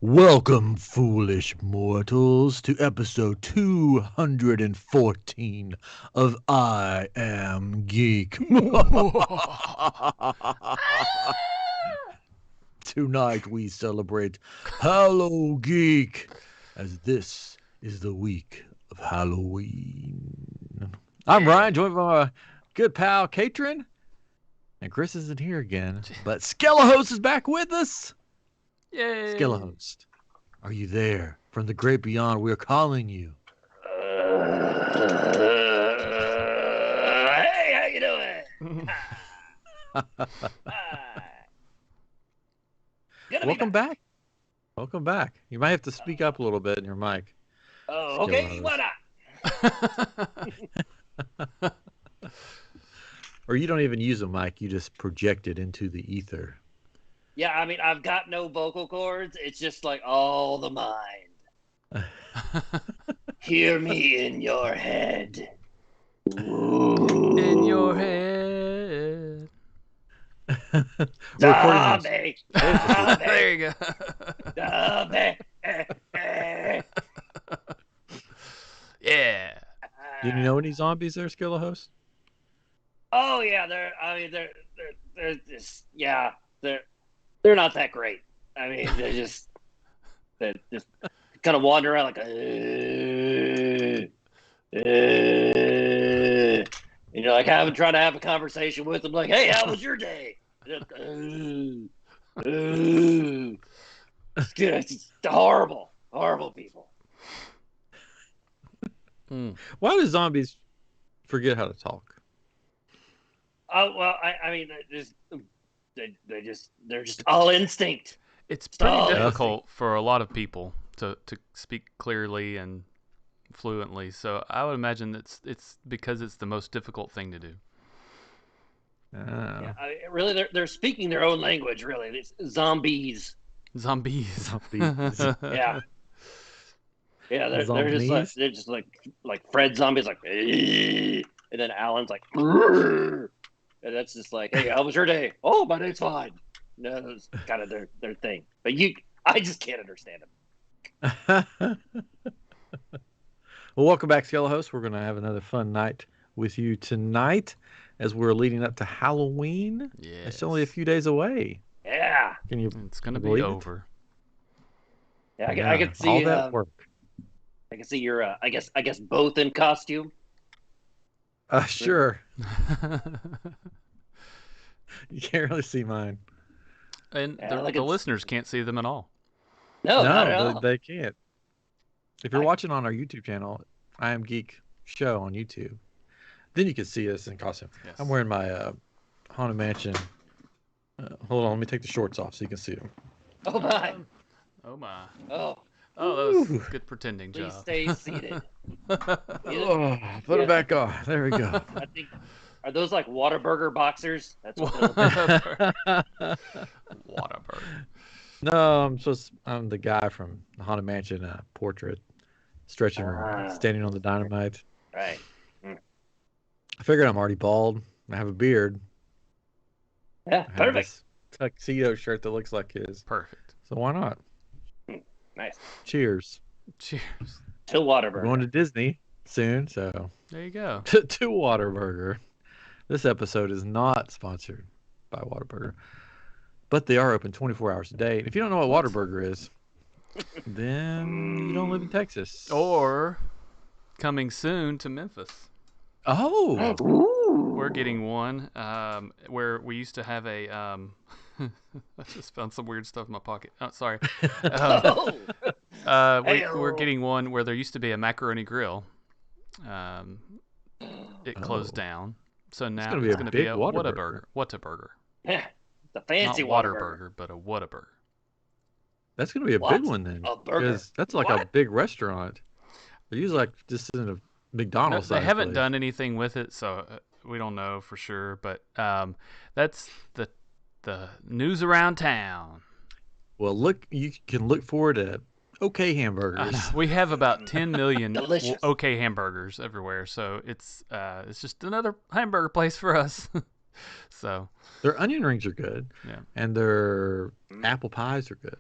Welcome, foolish mortals, to episode 214 of I Am Geek. Tonight we celebrate HallowGEEK, as this is the week of Halloween. I'm Ryan, joined by my good pal Katrin, and Chris isn't here again, but Skelehost is back with us. Yay! Skelehost, are you there? From the great beyond, we're calling you. Hey, how you doing? Welcome back. Welcome back. You might have to speak up a little bit in your mic. Oh, okay. Why not? Or you don't even use a mic. You just project it into the ether. Yeah, I mean, I've got no vocal cords. It's just like all the mind. Hear me in your head. Ooh. In your head. Zombie. There you go. Zombie. Yeah. Do you know any zombies there, Skelehost? Oh yeah, they're just they're not that great. I mean, they're just kind of wander around like you know, like trying to have a conversation with them, like, hey, how was your day? It's horrible people. Why do zombies forget how to talk? Oh well, I mean, they're just all instinct. It's pretty difficult for a lot of people to speak clearly and fluently. So I would imagine it's because it's the most difficult thing to do. Yeah, really, they're speaking their own language. Really, it's zombies. Zombies. Yeah. Yeah, they're just like Fred Zombie's like, and then Alan's like, and that's just like, hey, how was your day? Oh, my day's fine. No, that's kind of their thing. But I just can't understand them. Well, welcome back, Skelehost. We're going to have another fun night with you tonight as we're leading up to Halloween. Yes. It's only a few days away. Yeah. It's going to be over. Yeah, I can see all that work. I can see you're, I guess both in costume. Sure. You can't really see mine. And the listeners can't see them at all. No, not at all. They can't. If you're watching on our YouTube channel, iamGEEK show on YouTube, then you can see us in costume. Yes. I'm wearing my Haunted Mansion. Hold on, let me take the shorts off so you can see them. Oh my. Oh my. Oh. Oh, that was good pretending Please job. stay seated. Put it back on. There we go. I think, are those like Whataburger boxers? That's what Whataburger. No, I'm the guy from the Haunted Mansion portrait, stretching standing on the dynamite. Right. I figured I'm already bald. I have a beard. Yeah, perfect. Tuxedo shirt that looks like his. Perfect. So why not? Nice. Cheers. Cheers. To Whataburger. We're going to Disney soon, so there you go. To Whataburger. This episode is not sponsored by Whataburger, but they are open 24 hours a day. And if you don't know what Whataburger is, then you don't live in Texas. Or coming soon to Memphis. Oh. Ooh. We're getting one where we used to have a I just found some weird stuff in my pocket. Oh, sorry. We're getting one where there used to be a macaroni grill. It closed down. So now it's going to be a Whataburger. Yeah, the fancy Not Whataburger, but a Whataburger. That's going to be a big one then. A burger? Because that's like a big restaurant. They're usually like just in a McDonald's. They haven't done anything with it, so we don't know for sure. But that's the the news around town. Well, look, you can look forward to OK hamburgers. We have about 10 million Delicious. OK hamburgers everywhere, so it's just another hamburger place for us. So Their onion rings are good. Yeah. And their apple pies are good.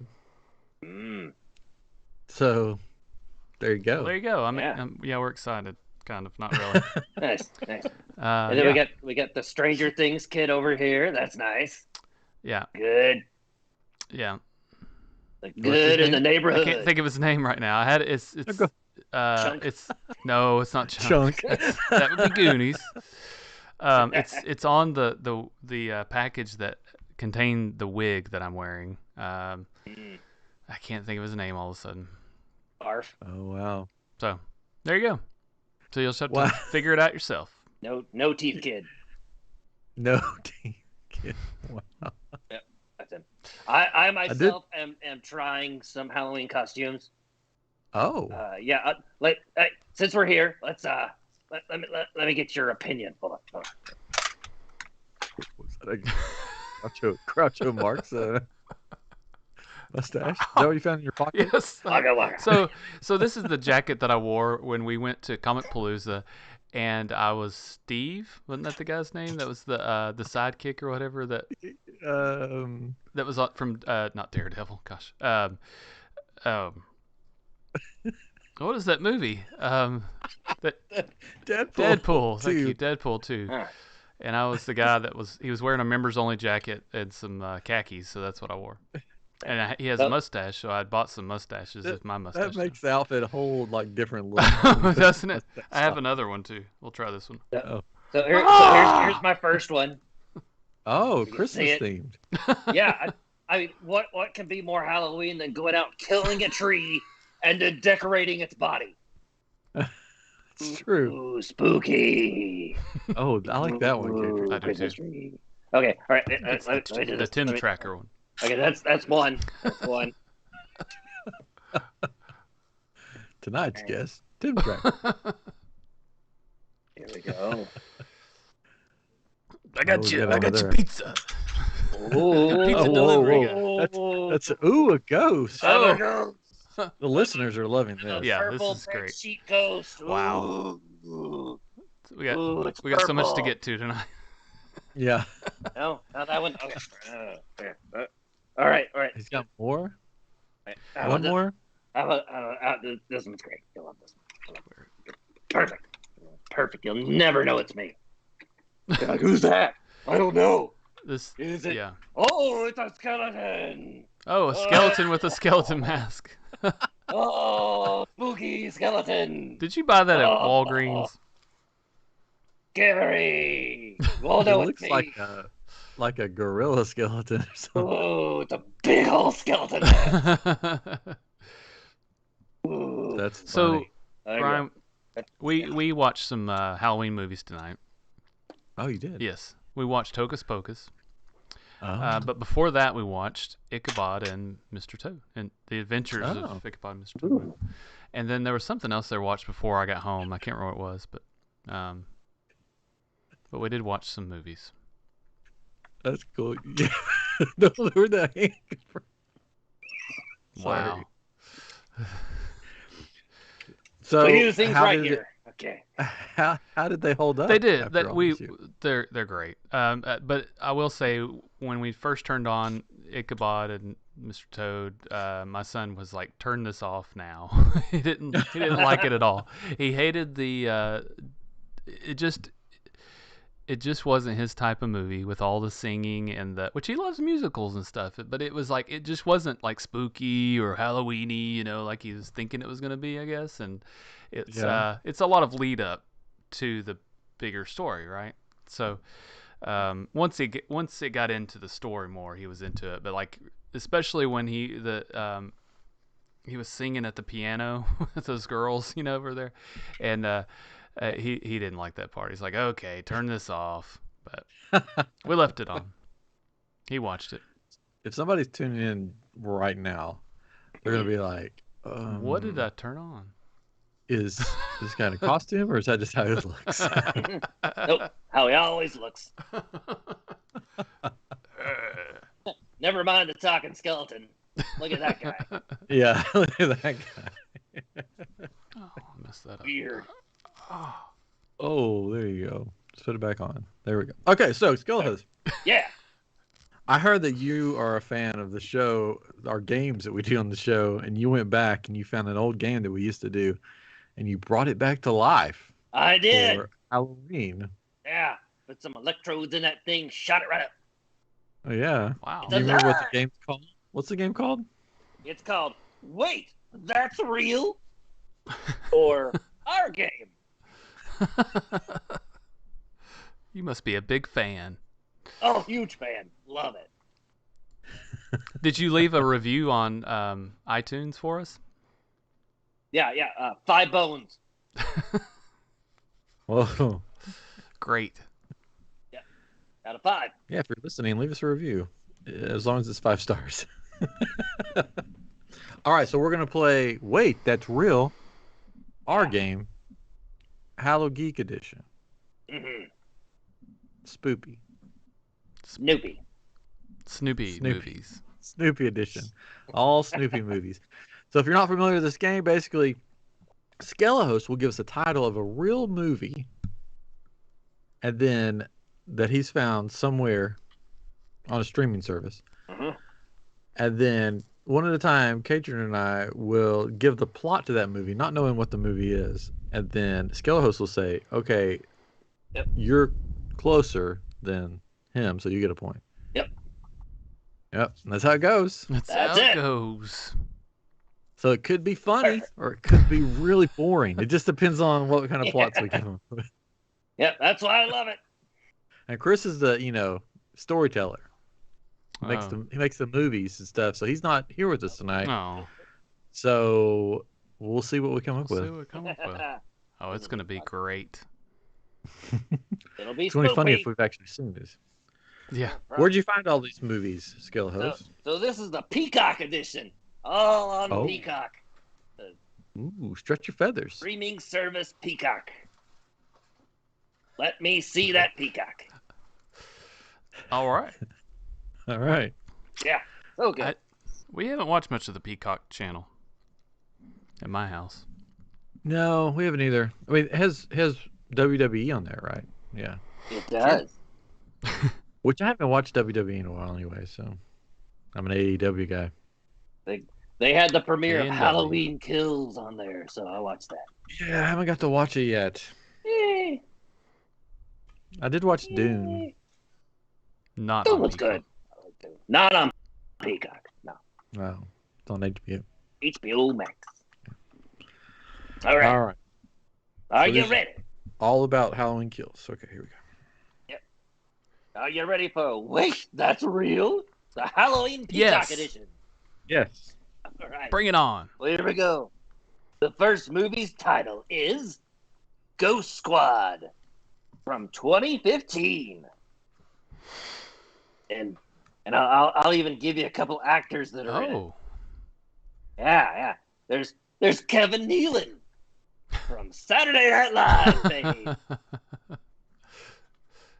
Mm. So there you go. well, there you go. Yeah, we're excited. Kind of, not really. Nice. And then yeah. we got the Stranger Things kid over here. That's nice. Yeah. Good. Yeah. Like his good in the name? neighborhood. I can't think of his name right now. I had it's Chunk? no, it's not Chunk. That would be Goonies. It's on the package that contained the wig that I'm wearing. I can't think of his name all of a sudden. Barf. Oh, wow. So there you go. So you'll just have to figure it out yourself. No teeth kid. No teeth. Wow. Yep, that's him. I myself am trying some Halloween costumes. Oh. Yeah. Since we're here, let's let me get your opinion. Hold on. Was that a Groucho Marx mustache? Is that what you found in your pocket? Yes. Waka. So this is the jacket that I wore when we went to Comic Palooza, and I was Steve. Wasn't that the guy's name? That was the sidekick or whatever that was from not Daredevil. Gosh. What is that movie? Deadpool. Thank you. Deadpool 2. Huh. And I was the guy he was wearing a members only jacket and some khakis, so that's what I wore. And he has a mustache, so I bought some mustaches with my mustache. That makes the outfit a whole different look. Doesn't it? I have another one too. We'll try this one. So here's my first one. Oh, You can Christmas see it. themed. Yeah, I mean, what can be more Halloween than going out killing a tree and then decorating its body? It's true. Ooh, spooky. Oh, I like that one, Ooh, Kendrick. I do Christmas too. tree. Okay, all right. It's Let me do the this. Tim Let me- Tracker one. Okay, that's one. That's one. Tonight's guest, Tim Track. Here we go. I got we'll you. get I got over your there. pizza. Ooh, Pizza whoa, delivery whoa. guy. That's a ghost. Oh, there Oh. goes. The listeners are loving this. Yeah, this Purple is great. bed sheet ghost. Wow. Ooh. We got Ooh, it's so much to purple. get to tonight. Yeah. No, not that one. Okay. All right. He's got more? How One about more? this one's great. I love this one. Perfect. You'll never know it's me. You're like, who's that? I don't know. This Is it? Yeah. Oh, it's a skeleton. Oh, a skeleton with a skeleton mask. Oh, spooky skeleton. Did you buy that at Oh. Walgreens? Scary. Well, It no, looks it's me. like a gorilla skeleton or something. Oh, it's a big old skeleton. Ooh. That's So, funny. There you Brian, go. we watched some Halloween movies tonight. Oh, you did? Yes, we watched Hocus Pocus. Oh. But before that, we watched Ichabod and Mr. Toad and the Adventures Oh. of Ichabod and Mr. Toad. And then there was something else I watched before I got home. I can't remember what it was, but we did watch some movies. That's cool. Yeah. No, where the heck? Wow. So We do things how right did here. Okay. How did they hold up? They did. after all these years? They're great. But I will say when we first turned on Ichabod and Mr. Toad, my son was like, "Turn this off now." He didn't like it at all. He hated the. It just wasn't his type of movie with all the singing and which he loves musicals and stuff. But it was like it just wasn't like spooky or Halloweeny, like he was thinking it was gonna be, I guess. And it's a lot of lead up to the bigger story, right? So once it got into the story more, he was into it. But like especially when he was singing at the piano with those girls, over there, and he didn't like that part. He's like, okay, turn this off. But we left it on. He watched it. If somebody's tuning in right now, they're gonna be like, what did I turn on? Is this kind of costume, or is that just how it looks? Nope. How he always looks. Never mind the talking skeleton. Look at that guy. Yeah, look at that guy. Oh, I messed that up. Weird. Oh, there you go. Just put it back on. There we go. Okay, so Skelehost. Yeah. I heard that you are a fan of the show, our games that we do on the show, and you went back and you found an old game that we used to do, and you brought it back to life. I did. For Halloween. Yeah. Put some electrodes in that thing, shot it right up. Oh, yeah. Wow. Do you remember what the game's called? What's the game called? It's called Wait, That's Real? Or Our Game. You must be a big fan. Oh, huge fan. Love it. Did you leave a review on iTunes for us? Yeah. 5 bones. Whoa. Great. Out of 5. Yeah, if you're listening, leave us a review. As long as it's 5 stars. All right, so we're going to play Wait, That's Real, our game, HallowGEEK edition. Mm-hmm. Spoopy. Snoopy. Snoopy movies. Snoopy edition. All Snoopy movies. So if you're not familiar with this game, basically, Skelehost will give us a title of a real movie, and then that he's found somewhere on a streaming service. Mm-hmm. And then one at a time, Katrin and I will give the plot to that movie, not knowing what the movie is. And then Skelehost will say, okay, Yep. You're closer than him, so you get a point. Yep. And that's how it goes. That's That's how it. it goes. So it could be funny or it could be really boring. It just depends on what kind of plots we give him. Yep, that's why I love it. And Chris is the, storyteller. He makes the movies and stuff. So he's not here with us tonight. Oh. So we'll see what we come up We'll with. see what we come up with. Oh, it's gonna be great. It'll be It's going to be funny spooky. if we've actually seen this. Yeah. Where'd you find all these movies, Skelehost? So this is the Peacock edition. All on Oh. Peacock. Ooh, stretch your feathers. Streaming service Peacock. Let me see that Peacock. All right. All right. Yeah, so good. We haven't watched much of the Peacock channel at my house. No, we haven't either. I mean, it has WWE on there, right? Yeah. It does. Which I haven't watched WWE in a while anyway, so I'm an AEW guy. They had the premiere of A&W. Halloween Kills on there, so I watched that. Yeah, I haven't got to watch it yet. Eh, I did watch Dune. Not Dune on was Peacock. good. I like Dune. Not on Peacock. No. Wow. It's on HBO. HBO Max. All right. All right. Are So you this- ready? All about Halloween Kills. Okay, here we go. Are you ready for Wait, That's Real? The Halloween Peacock Yes. edition. Yes. All right. Bring it on. Well, here we go. The first movie's title is Ghost Squad from 2015. And I'll even give you a couple actors that are in it. Oh. Yeah. There's Kevin Nealon from Saturday Night Live, baby.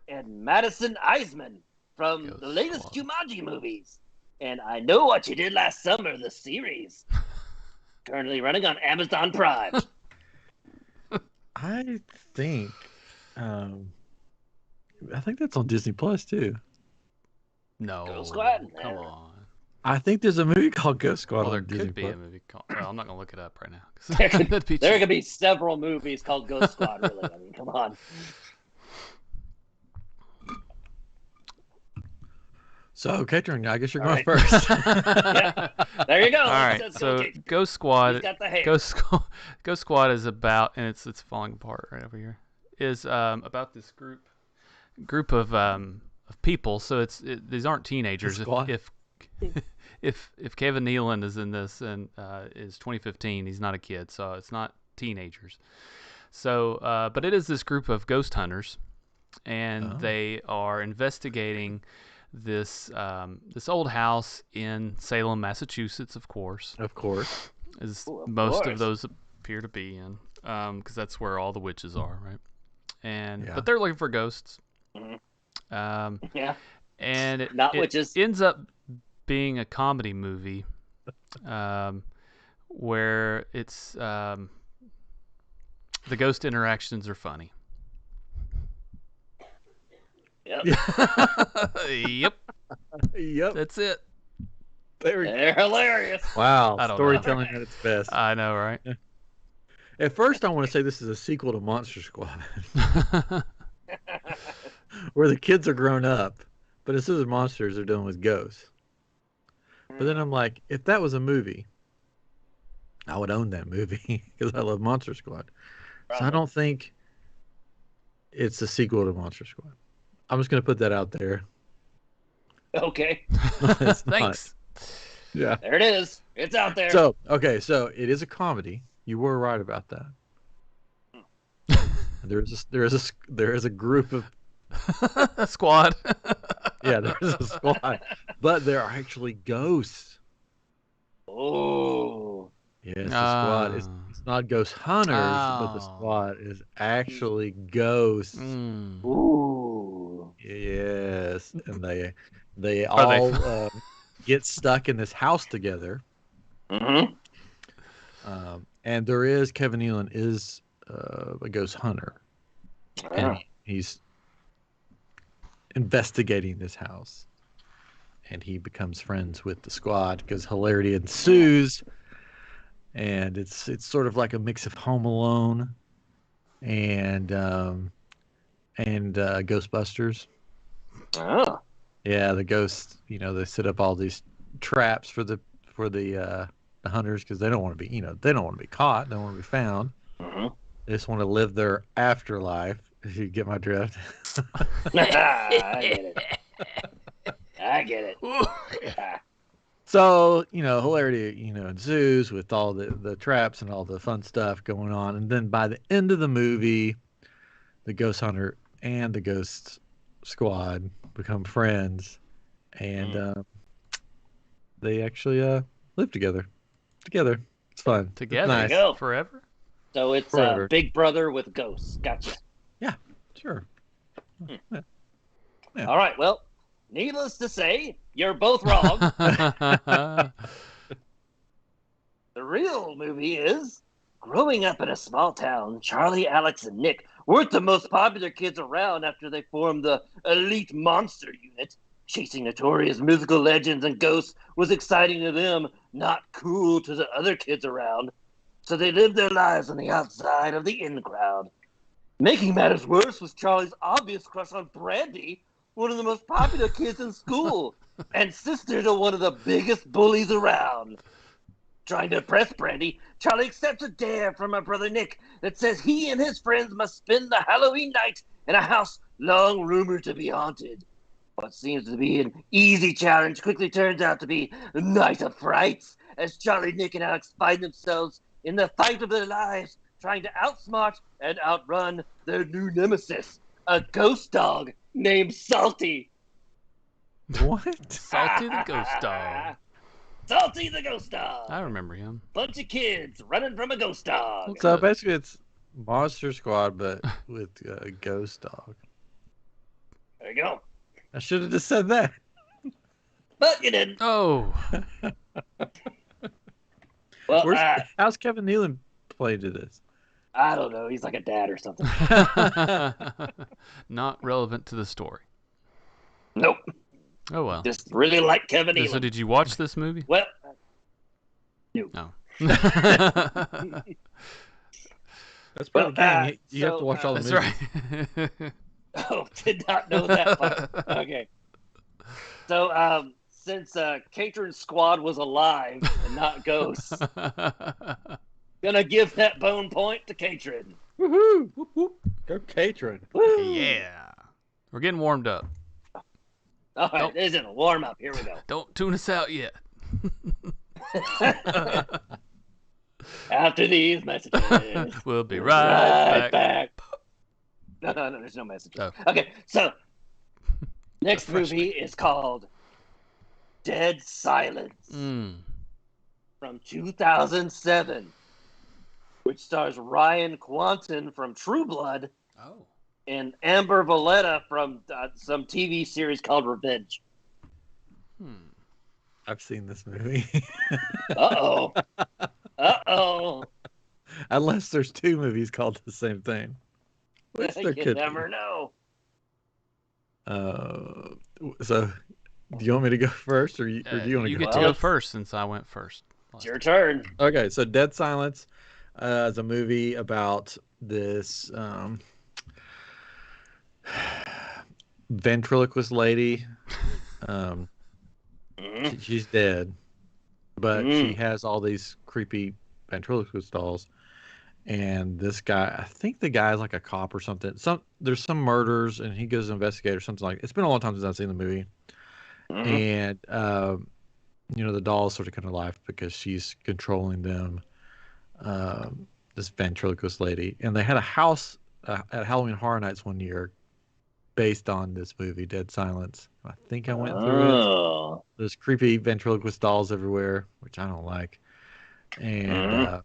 And Madison Eisman from Ghost the latest Squad. Jumanji movies. And I Know What You Did Last Summer, the series. Currently running on Amazon Prime. I think that's on Disney Plus too. No. Ghost Squad? Come Yeah. on. I think there's a movie called Ghost Squad Well, there on Disney could be Plus. a movie called. Well, I'm not gonna look it up right now. 'Cause There could- that'd be There cheap. could be several movies called Ghost Squad, really. I mean, come on. So, Katrin, I guess you're All going right. first. Yeah. There you go. All right. Let's go, So Jake. Ghost He's Squad. got the hair. Ghost Squad is about, and it's falling apart right over here. Is about this group of people. So these aren't teenagers. Squad? If Kevin Nealon is in this and is 2015, he's not a kid, so it's not teenagers. So, but it is this group of ghost hunters, and Oh. they are investigating this old house in Salem, Massachusetts, of course, Of course. as Ooh, of most course. of those appear to be in, because that's where all the witches are, right? And Yeah. but they're looking for ghosts. Mhm. Um, Yeah. and Not it witches. ends up being a comedy movie, where it's the ghost interactions are funny. Yep. Yep. Yep. That's it. They're hilarious. Wow. I don't Storytelling at its best. I know, right? At first, I want to say this is a sequel to Monster Squad, where the kids are grown up, but instead of monsters, they're dealing with ghosts. But then I'm like, if that was a movie, I would own that movie because I love Monster Squad. So I don't think it's a sequel to Monster Squad. I'm just going to put that out there. Okay. It's Thanks. not. Yeah. There it is. It's out there. So, okay, so it is a comedy. You were right about that. There is a group of Squad. yeah, there's a squad, but there are actually ghosts. Oh. Yes, the squad is it's not ghost hunters, but the Oh. squad is actually ghosts. Mm. Ooh. Yes, and they Are they all get stuck in this house together. Mm-hmm. And there is Kevin Nealon is a ghost hunter, and he's investigating this house, and he becomes friends with the squad because hilarity ensues, and it's sort of like a mix of Home Alone and Ghostbusters. Oh. Yeah, the ghosts, they set up all these traps for the hunters because they don't want to be, they don't want to be caught, they don't want to be found. Mm-hmm. They just want to live their afterlife. If you get my drift. I get it. So, hilarity, ensues with all the traps and all the fun stuff going on. And then by the end of the movie, the ghost hunter and the ghost squad become friends. And they actually live together. It's fun. Together. It's nice. There you go. Forever? So it's Forever. Big Brother with ghosts. Gotcha. Yeah, sure. Yeah. All right. Well, needless to say, you're both wrong. The real movie is growing up in a small town. Charlie, Alex, and Nick weren't the most popular kids around after they formed the elite monster unit. Chasing notorious musical legends and ghosts was exciting to them, not cool to the other kids around. So they lived their lives on the outside of the in crowd. Making matters worse was Charlie's obvious crush on Brandy, one of the most popular kids in school, and sister to one of the biggest bullies around. Trying to impress Brandy, Charlie accepts a dare from her brother Nick that says he and his friends must spend the Halloween night in a house long rumored to be haunted. What seems to be an easy challenge quickly turns out to be a night of frights as Charlie, Nick, and Alex find themselves in the fight of their lives, trying to outsmart and outrun their new nemesis, a ghost dog named Salty. What? Salty the ghost dog. Salty the ghost dog. I remember him. Bunch of kids running from a ghost dog. So basically, it's Monster Squad, but with a ghost dog. There you go. I should have just said that. But you didn't. Oh. Well, How's Kevin Nealon played to this? I don't know. He's like a dad or something. Not relevant to the story. Nope. Oh, well. Just really like Kevin Nealon. So did you watch this movie? Well, no. No. That's part of the game. You have so, to watch all the That's movies. right. Oh, did not know that part. Okay. So, since Catron's squad was alive and not ghosts, gonna give that bone point to Catron. Woohoo! Whoop, whoop. Go Catron. Yeah. We're getting warmed up. All right, this isn't a warm up. Here we go. Don't tune us out yet. After these messages, We'll be right back. back. No, there's no messages. Oh. Okay, so next movie is called Dead Silence from 2007, which stars Ryan Quanten from True Blood and Amber Valletta from some TV series called Revenge. I've seen this movie. Uh-oh. Uh-oh. Unless there's two movies called the same thing. Which there You could never be. know. So, do you want me to go first, or do you want to You go? get to go first since I went first. It's your turn. Okay, so Dead Silence is a movie about this ventriloquist lady. She's dead, but she has all these creepy ventriloquist dolls. And this guy, I think the guy's like a cop or something. There's some murders, and he goes to investigate or something like. It's been a long time since I've seen the movie, and the dolls sort of come to life because she's controlling them. This ventriloquist lady, and they had a house at Halloween Horror Nights one year based on this movie, Dead Silence. I think I went through it. There's creepy ventriloquist dolls everywhere, which I don't like, and.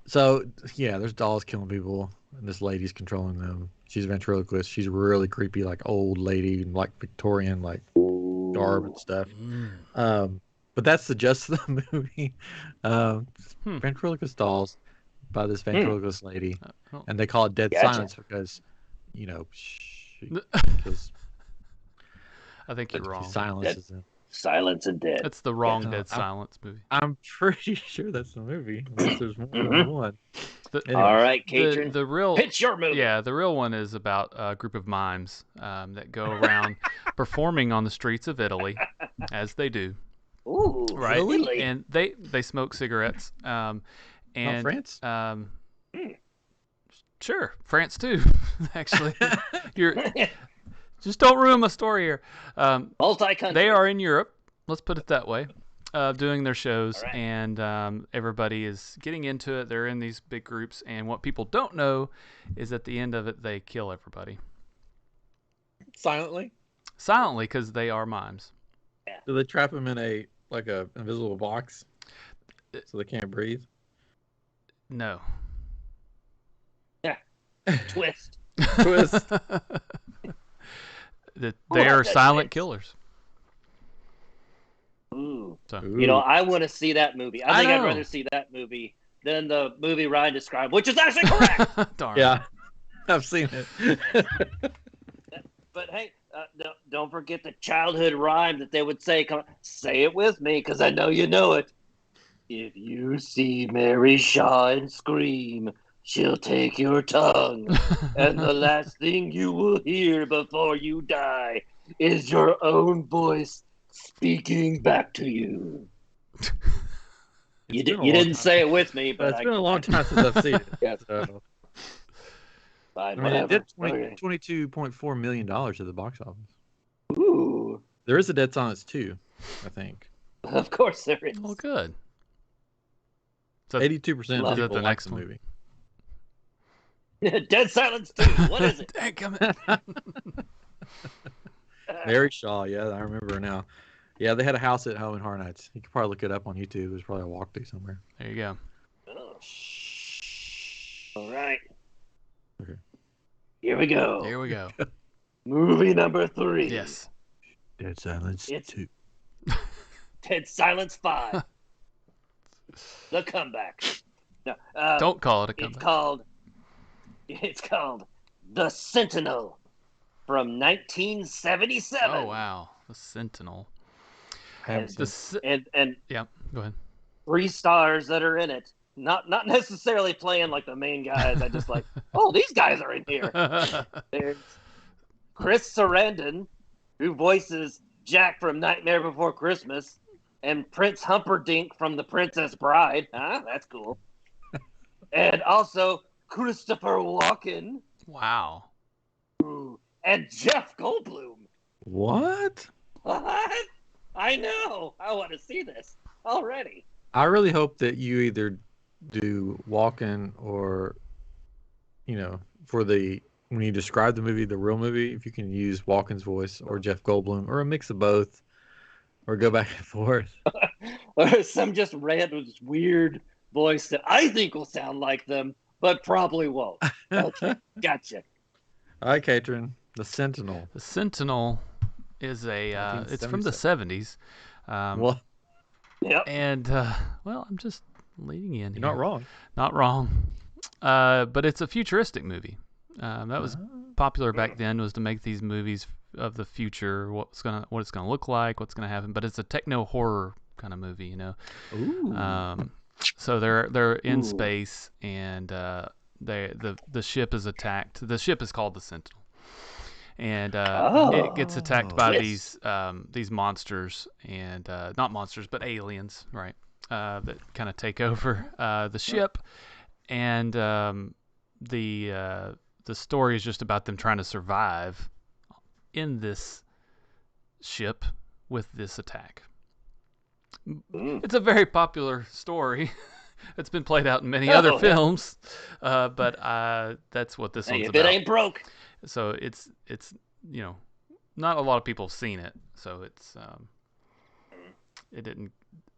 So, yeah, there's dolls killing people, and this lady's controlling them. She's a ventriloquist. She's really creepy, like old lady, like Victorian, like garb and stuff. But that's the gist of the movie. Ventriloquist dolls by this ventriloquist lady, and they call it Dead Silence because, because I think you're wrong. Silences them. Silence and Dead. That's the wrong Dead Silence movie. I'm pretty sure that's the movie, unless there's more than one. All right, Katrin. The real pitch your movie. Yeah, the real one is about a group of mimes that go around performing on the streets of Italy, as they do. Ooh, right? Italy. And they smoke cigarettes. And not France. Sure, France too. Actually, just don't ruin my story here. Multi-country. They are in Europe. Let's put it that way. Doing their shows, right. And everybody is getting into it. They're in these big groups, and what people don't know is at the end of it, they kill everybody. Silently? Silently, because they are mimes. Yeah. Do they trap them in a invisible box so they can't breathe? No. Yeah. Twist. Twist. They are silent killers. Ooh. So. You know, I want to see that movie. I think I'd rather see that movie than the movie Ryan described, which is actually correct. Darn. Yeah, I've seen it. But hey, don't forget the childhood rhyme that they would say. Come on, say it with me, because I know you know it. If you see Mary Shaw and scream, she'll take your tongue. And the last thing you will hear before you die is your own voice speaking back to you. You didn't say it with me, but it's been a long time since I've seen it. Yeah. So. Fine, it did $22.4 million at the box office. Ooh. There is a Dead Silence 2, I think. Of course there is. Well, good. So 82% of people the like next the one. movie. Dead Silence 2. What is it? Mary Shaw, yeah, I remember her now. Yeah, they had a house at Halloween Horror Nights. You could probably look it up on YouTube. There's probably a walkthrough somewhere. There you go. Oh. All right. Okay. Here we go. Here we go. Movie number 3. Yes. Dead Silence 2. Dead Silence 5. The Comeback. No, don't call it a comeback. It's called The Sentinel from 1977. Oh wow, The Sentinel. And yeah, go ahead. 3 stars that are in it. Not necessarily playing like the main guys. I just like, oh, these guys are in here. There's Chris Sarandon, who voices Jack from Nightmare Before Christmas, and Prince Humperdinck from The Princess Bride. Huh? That's cool. And also Christopher Walken. Wow. And Jeff Goldblum. What? What? I know. I want to see this already. I really hope that you either do Walken or, for when you describe the movie, the real movie, if you can use Walken's voice or Jeff Goldblum or a mix of both or go back and forth. Or some just random weird voice that I think will sound like them, but probably won't. Okay, gotcha. All right, Katrin, The Sentinel. The Sentinel is it's from the 70s. Well, Yep. And well, I'm just leading in here. you're not wrong. Not wrong. But it's a futuristic movie. That was popular back then, was to make these movies of the future, what it's gonna look like, what's gonna happen. But it's a techno horror kind of movie, you know. Ooh. So they're in space, and the ship is attacked. The ship is called the Sentinel, and it gets attacked by these monsters, and not monsters but aliens, right? That kind of take over the ship, and the story is just about them trying to survive in this ship with this attack. It's a very popular story. It's been played out in many other films, but that's what this one's If about. it ain't broke. So it's you know, not a lot of people have seen it, so it's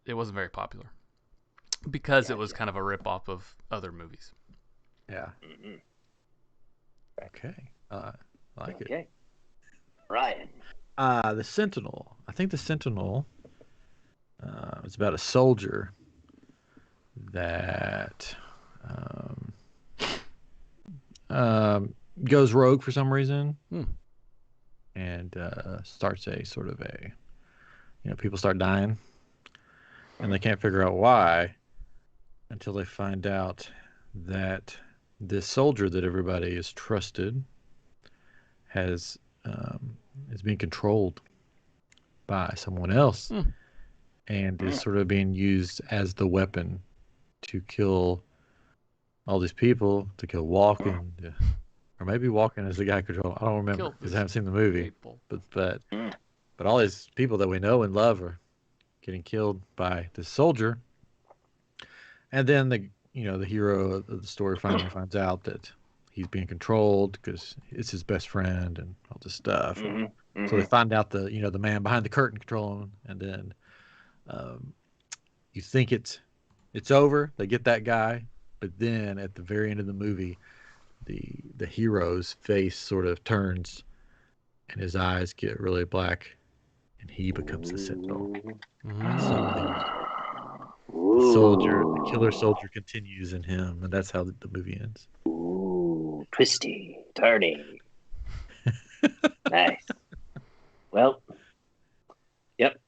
it wasn't very popular because it was kind of a rip-off of other movies. Yeah. Okay. I like it. Okay. Ryan. The Sentinel. I think the Sentinel is about a soldier that goes rogue for some reason, and starts a sort of a, people start dying, and they can't figure out why until they find out that this soldier that everybody has trusted is being controlled by someone else, and is sort of being used as the weapon to kill all these people, to kill Walken, or maybe Walken is the guy control. I don't remember because I haven't seen the movie. But all these people that we know and love are getting killed by this soldier, and then the hero of the story finally finds out that he's being controlled because it's his best friend and all this stuff. So they find out the man behind the curtain controlling him, and then you think it's over. They get that guy, but then at the very end of the movie, the hero's face sort of turns, and his eyes get really black, and he becomes the Sentinel. So the killer soldier continues in him, and that's how the movie ends. Ooh, twisty, turny. Nice. Well, yep.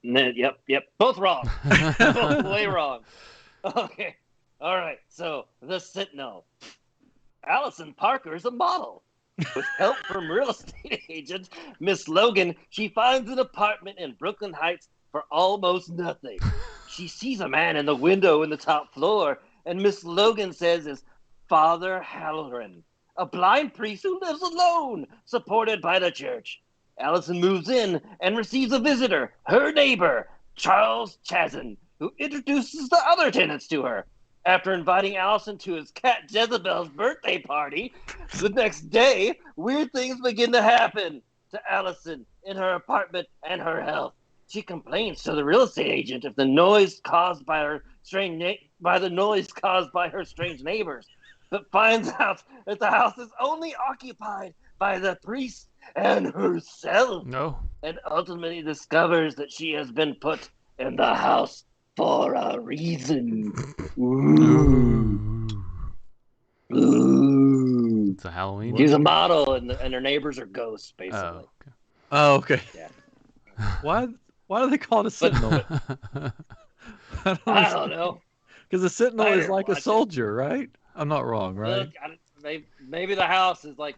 Both wrong. Both way wrong. Okay. All right. So, the Sentinel. Allison Parker is a model. With help from real estate agent Miss Logan, she finds an apartment in Brooklyn Heights for almost nothing. She sees a man in the window in the top floor, and Miss Logan says is Father Halloran, a blind priest who lives alone, supported by the church. Allison moves in and receives a visitor, her neighbor, Charles Chazin, who introduces the other tenants to her. After inviting Allison to his cat Jezebel's birthday party, the next day, weird things begin to happen to Allison in her apartment and her health. She complains to the real estate agent if the noise caused by her strange neighbors, but finds out that the house is only occupied by the priest and herself. No. And ultimately discovers that she has been put in the house for a reason. Ooh. It's a Halloween. She's a model, and her neighbors are ghosts, basically. Oh, okay. Yeah. Why do they call it a Sentinel? I don't know. Because a Sentinel is like a soldier, right? I'm not wrong, right? Look, maybe the house is like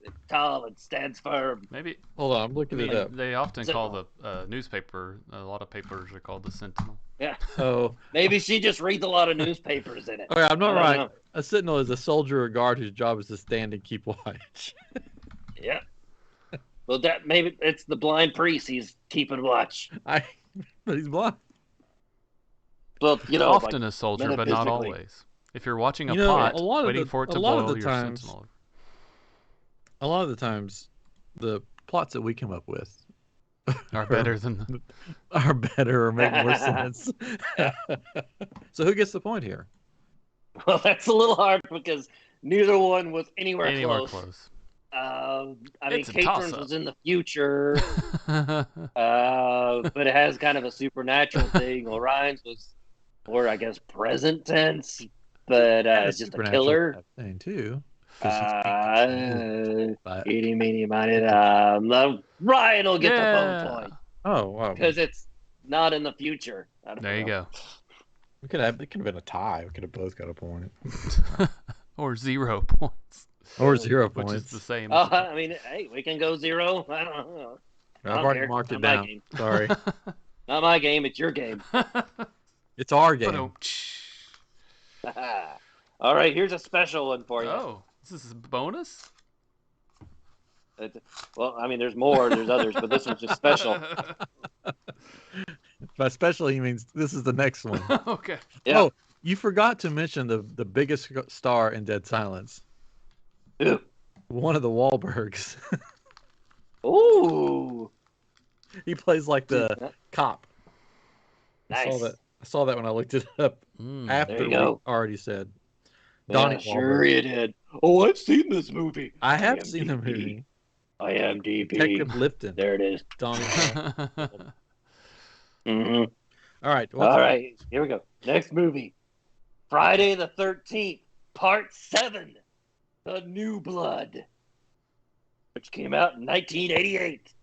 it's tall and stands firm. Maybe. Hold on, I'm looking it up. They often call the newspaper. A lot of papers are called the Sentinel. Yeah. Oh. Maybe she just reads a lot of newspapers in it. Okay, I'm not right. A Sentinel is a soldier or guard whose job is to stand and keep watch. Yeah. Well, maybe it's the blind priest. He's keeping watch. But he's blind. Well, often a soldier, but not always. If you're watching a pot, waiting for it to boil, you're Sentinel. A lot of the times, the plots that we come up with are better than or make more sense. So who gets the point here? Well, that's a little hard because neither one was anywhere close. I mean, It's a Catrons toss-up. was in the future, but it has kind of a supernatural thing. Orions was more, I guess, present tense, but just a killer. Thing too. Eeny, meeny, miny, Ryan will get the phone point. Oh, wow. Because it's not in the future. There you go. It could have been a tie. We could have both got a point. Or 0 points. Or 0 Which points. is the same. I mean, hey, we can go 0. I don't know. I've already marked it down. Sorry. Not my game. It's your game. It's our game. All right, here's a special one for you. Oh, this is a bonus? Well, I mean, there's more. There's others, but this one's just special. By special, he means this is the next one. Okay. Yeah. Oh, you forgot to mention the biggest star in Dead Silence. Who? One of the Wahlbergs. Ooh. He plays like the cop. Nice. I saw that when I looked it up after we already said. Donnie sure you did. Oh, I've seen this movie. I have seen the movie. iamGEEK. Detective Lipton. There it is. Donnie. Mm-hmm. All right. All right. Here we go. Next movie. Friday the 13th, Part 7. The New Blood. Which came out in 1988.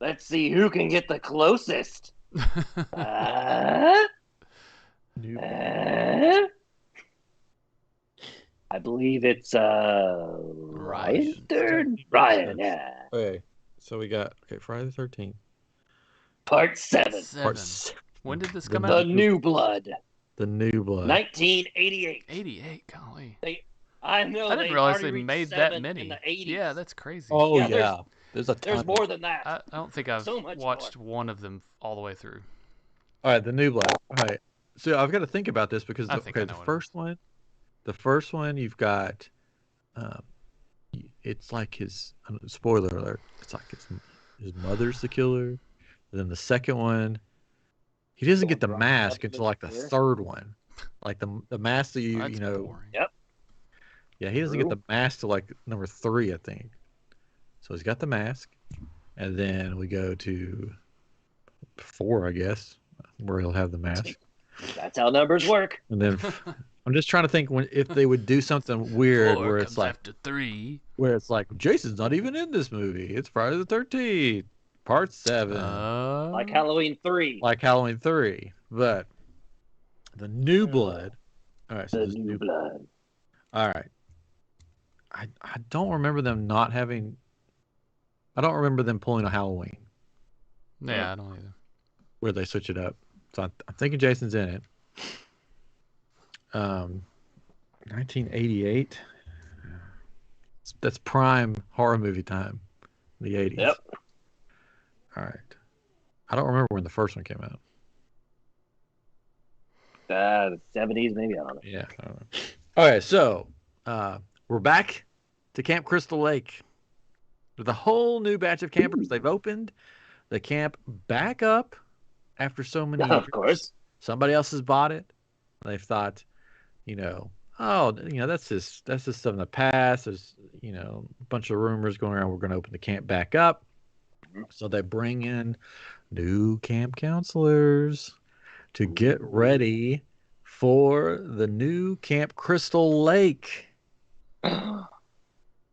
Let's see who can get the closest. I believe it's Ryan. Ryan, yeah. Okay, so we got Friday the 13th. Part 7. When did this come out? The New Blood. The New Blood. 1988. 88, golly. I know. I didn't realize they made that many. In the 80s. Yeah, that's crazy. Oh yeah. There's a ton. There's more than that. I don't think I've watched one of them all the way through. All right, the New Blood. All right, so I've got to think about this because the first one you've got, it's like his spoiler alert. It's like his mother's the killer. And then the second one, he doesn't get the mask until like the third one, like the mask that you know. Boring. Yep. Yeah, he doesn't get the mask till like number 3, I think. So he's got the mask, and then we go to 4, I guess, where he'll have the mask. That's how numbers work. And then I'm just trying to think if they would do something weird where it's like after 3, where it's like Jason's not even in this movie. It's Friday the 13th, Part 7, like Halloween 3. Like Halloween 3, but the New Blood. All right, so the New Blood. All right. I don't remember them not having. I don't remember them pulling a Halloween. Yeah, I don't either. Where they switch it up. So I'm thinking Jason's in it. 1988. That's prime horror movie time. The 80s. Yep. All right. I don't remember when the first one came out. The 70s, maybe. I don't know. Yeah. I don't know. Okay, so we're back to Camp Crystal Lake with a whole new batch of campers. They've opened the camp back up after so many years. Of course. Somebody else has bought it. They've thought, that's just stuff in the past. There's, a bunch of rumors going around. We're going to open the camp back up. So they bring in new camp counselors to get ready for the new Camp Crystal Lake.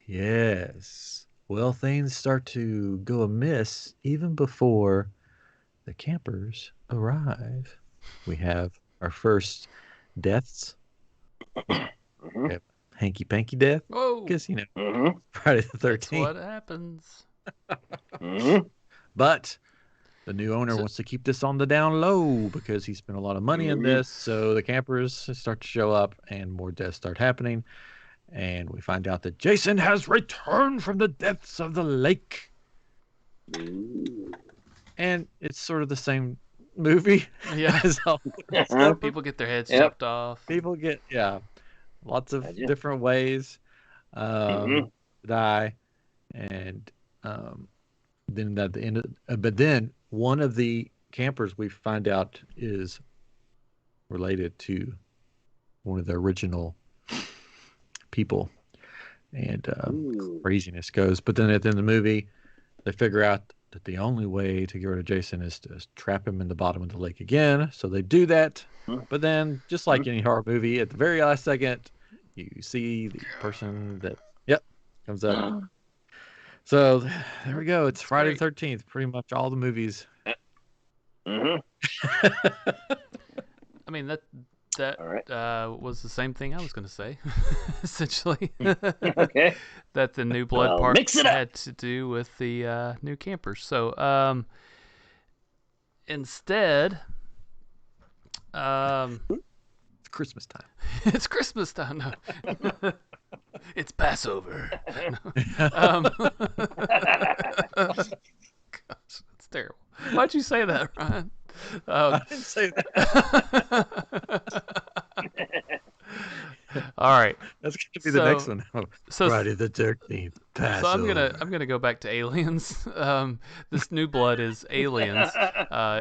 Yes. Well, things start to go amiss even before the campers arrive. We have our first deaths. Hanky Panky death. Whoa. Because, Friday the 13th. That's what happens. But the new owner wants to keep this on the down low because he spent a lot of money in this. So the campers start to show up and more deaths start happening. And we find out that Jason has returned from the depths of the lake. And it's sort of the same movie. Yeah. So people get their heads chopped off. People get, lots of different ways to die. And then at the end, but then one of the campers we find out is related to one of the original people. and craziness goes. But then at the end of the movie, they figure out that the only way to get rid of Jason is to trap him in the bottom of the lake again. So they do that. But then, just like any horror movie, at the very last second, you see the person that, comes up. So there we go. It's Friday the 13th. Pretty much all the movies. I mean, that was the same thing I was going to say, essentially. Okay. That the new blood part had to do with the new campers. So instead, it's Christmas time. It's Christmas time. No. It's Passover. Gosh, that's terrible. Why'd you say that, Ryan? I didn't say that. All right, that's going to be the next one. Friday the 13th. Passover. So I'm gonna go back to aliens. This new blood is aliens.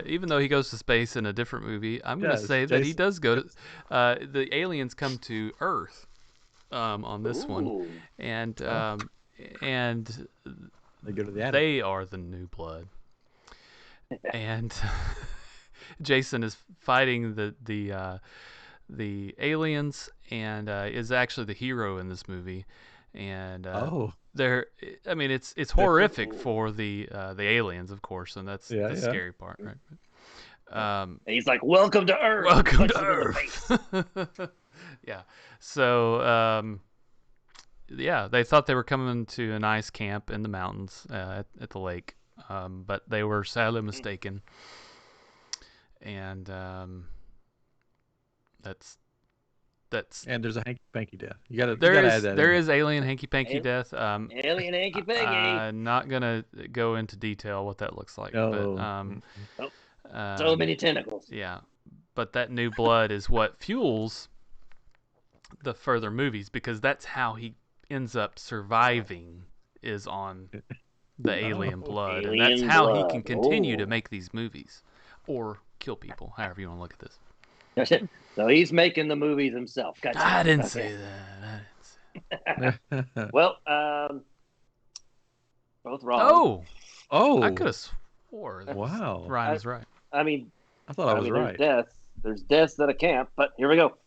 Even though he goes to space in a different movie, I'm gonna say that he does go to. The aliens come to Earth on this one, and they go to the attic. They are the new blood, and Jason is fighting the aliens and is actually the hero in this movie. And I mean, it's horrific for the aliens, of course, and that's the scary part, right? And he's like, "Welcome to Earth. Welcome to Earth." Yeah. So they thought they were coming to a nice camp in the mountains at the lake, but they were sadly mistaken. And that's and there's a hanky panky death. You gotta add that. There is alien hanky panky death. Alien hanky panky. I'm not gonna go into detail what that looks like. But, so many tentacles. Yeah, but that new blood is what fuels the further movies, because that's how he ends up surviving, is on the alien blood, and that's how he can continue to make these movies or kill people, however you want to look at this. So he's making the movies himself. Gotcha. I didn't say that. Well, both wrong. Oh! I could have swore. Wow. Ryan was right. I mean, I thought I was right. There's deaths at a camp, but here we go.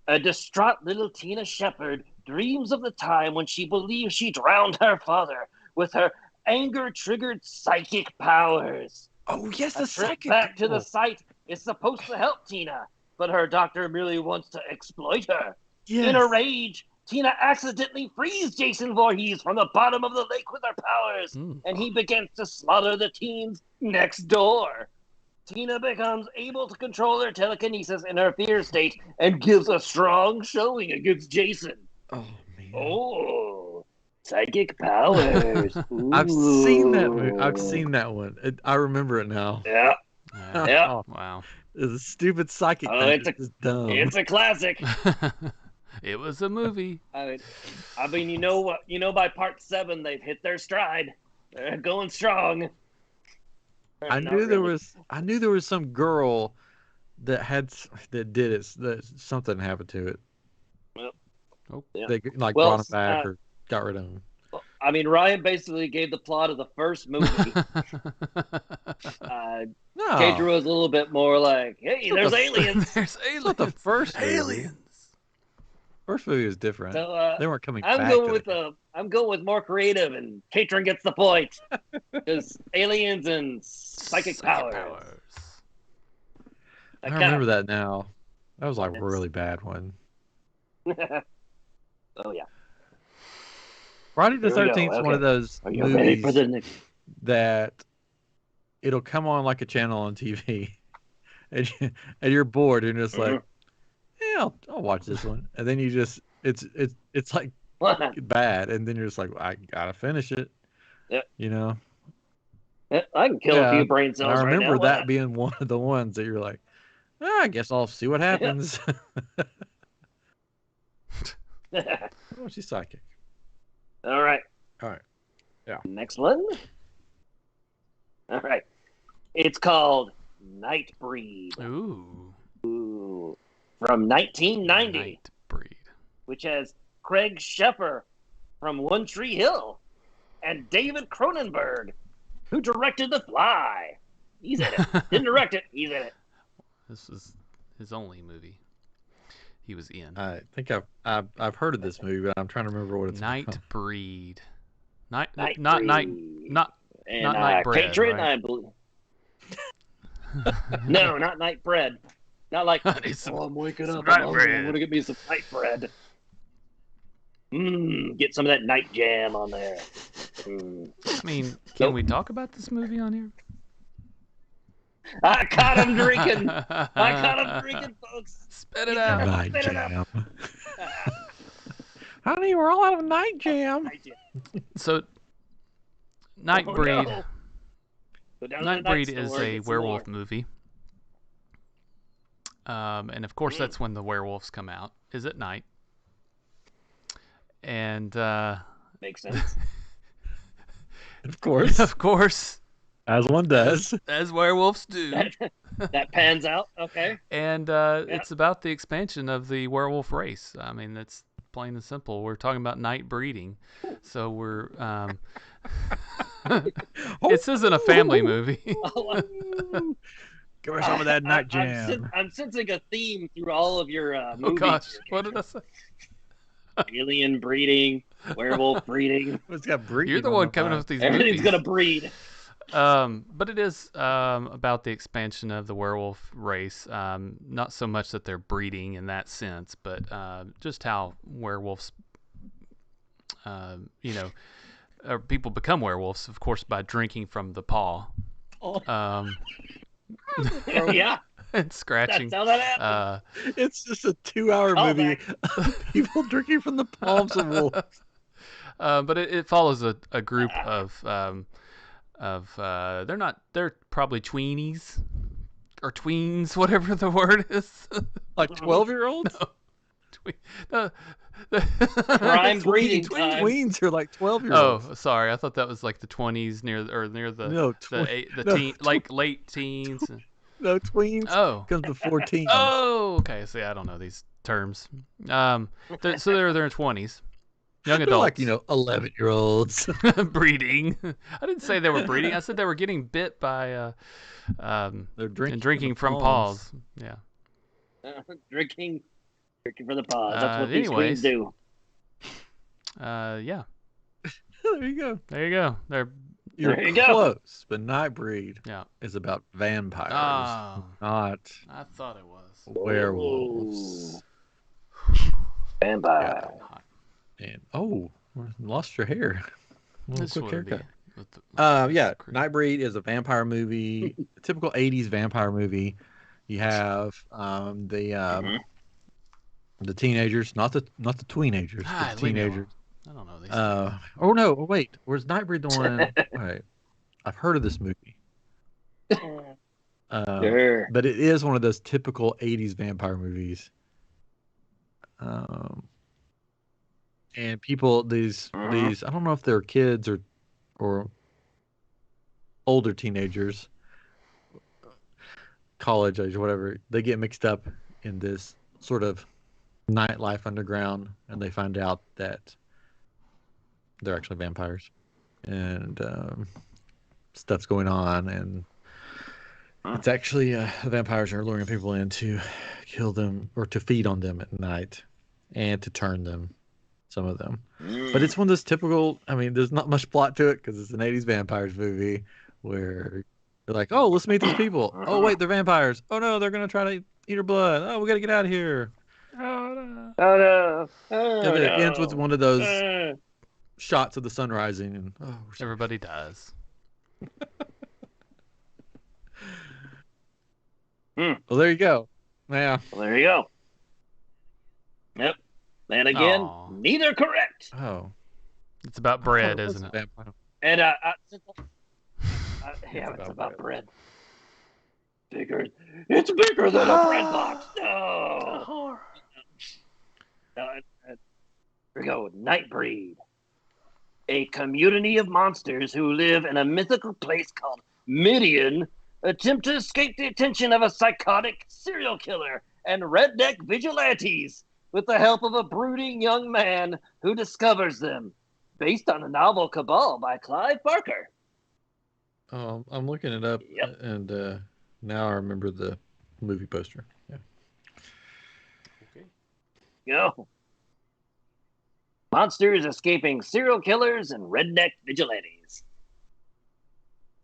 A distraught little Tina Shepherd dreams of the time when she believes she drowned her father with her anger-triggered psychic powers. Oh, yes, the psychic. Back to the site is supposed to help Tina, but her doctor merely wants to exploit her. Yes. In a rage, Tina accidentally frees Jason Voorhees from the bottom of the lake with her powers, and he begins to slaughter the teens next door. Tina becomes able to control her telekinesis in her fear state and gives a strong showing against Jason. Oh, man. Oh, psychic powers. I've seen that movie. I've seen that one. I remember it now. Yeah. Yeah. Oh, wow. It's a stupid psychic thing. It's dumb. It's a classic. It was a movie. I mean, you know what? You know, by part 7, they've hit their stride. They're going strong. I knew there was some girl that did it. That something happened to it. Well, they brought him back or got rid of him. I mean, Ryan basically gave the plot of the first movie. No. Kadra was a little bit more like, "Hey, there's aliens." There's aliens. Not the first movie. Aliens. First movie was different. So, they weren't coming I'm back. I'm going with more creative, and Katrin gets the point. Because aliens and psychic powers. I remember that now. That was like a really bad one. Oh yeah. Friday the 13th is one of those movies that it'll come on like a channel on TV, and you're bored and just like, yeah, I'll watch this one, and then you just it's like bad, and then you're just like, I gotta finish it. Yep. You know. I can kill a few brain cells. I remember that being one of the ones that you're like, I guess I'll see what happens. Oh, she's psychic. All right. Yeah. Next one. All right. It's called Knightbreed. Ooh. From 1990. Knightbreed. Which has Craig Sheffer from One Tree Hill, and David Cronenberg, who directed The Fly. He's in it. Didn't direct it. He's in it. This is his only movie he was in. I think I've heard of this movie, but I'm trying to remember what it's called. Nightbreed. Nightbreed. Not Nightbreed. Catering, right? I believe. No, not night bread. Not like, I'm waking up. I'm going to get me some night bread. Get some of that night jam on there. I mean, can we talk about this movie on here? I caught him drinking. Folks. Spit it out. Night jam. Honey, we're all out of night jam. So, Nightbreed. Oh, no. Nightbreed is a werewolf movie. And of course, that's when the werewolves come out, is at night. And makes sense. Of course. Of course. As one does. As werewolves do. That pans out, okay. And it's about the expansion of the werewolf race. I mean, that's plain and simple. We're talking about night breeding. So we're... This isn't a family movie. Give us some of that night jam. I'm sensing a theme through all of your movies. Oh, gosh. What did I say? Alien breeding, werewolf breeding. It's got breeding. You're the one coming up with these Everything's movies. going to breed. But it is about the expansion of the werewolf race. Not so much that they're breeding in that sense, but just how werewolves, or people become werewolves, of course, by drinking from the paw. Yeah. And scratching. That's how that happens. It's just a 2-hour movie of people drinking from the palms of wolves. But it follows a group of they're probably tweenies or tweens, whatever the word is. Like 12-year-olds? No. Prime breeding time. Tweens are like 12-year-olds. Oh, sorry. I thought that was like the 20s near the teen, like late teens. No, tweens. Oh. Comes before teens. Oh, okay. See, I don't know these terms. So they're in their 20s. Young They're adults. like, 11-year-olds. Breeding. I didn't say they were breeding. I said they were getting bit by They're drinking from paws. Yeah. Drinking for the paws. That's what these queens do. Yeah. There you go. You're There you go. close, but Nightbreed is about vampires, not I thought it was. werewolves. Vampire. And lost your hair. This Quick would haircut. be Nightbreed is a vampire movie, a typical 80s vampire movie. You have the teenagers, not the tweenagers, but the teenagers. I don't know these. Oh no! Wait, where's Knightbreed the one? Right, I've heard of this movie. Sure. But it is one of those typical 80s vampire movies. And people, these I don't know if they're kids or older teenagers, college age or whatever, they get mixed up in this sort of nightlife underground, and they find out that they're actually vampires, and stuff's going on, and it's actually vampires are luring people in to kill them or to feed on them at night and to turn them, some of them. But it's one of those typical, I mean, there's not much plot to it because it's an 80s vampires movie where they're like, oh, let's meet these people. Oh, wait, they're vampires. Oh, no, they're going to try to eat our blood. Oh, we got to get out of here. Oh, no. Oh, no. And then it ends with one of those shots of the sun rising. And Everybody dies. Well, there you go. Yeah. Well, there you go. Yep. And again, neither correct. Oh. It's about bread, isn't it? Vampire. And it's about bread. Bigger. It's bigger than a bread box. No. Here we go. Nightbreed. A community of monsters who live in a mythical place called Midian attempt to escape the attention of a psychotic serial killer and redneck vigilantes with the help of a brooding young man who discovers them. based on the novel Cabal by Clive Barker. I'm looking it up, and now I remember the movie poster. Yeah. Okay. Go. Monsters escaping serial killers and redneck vigilantes.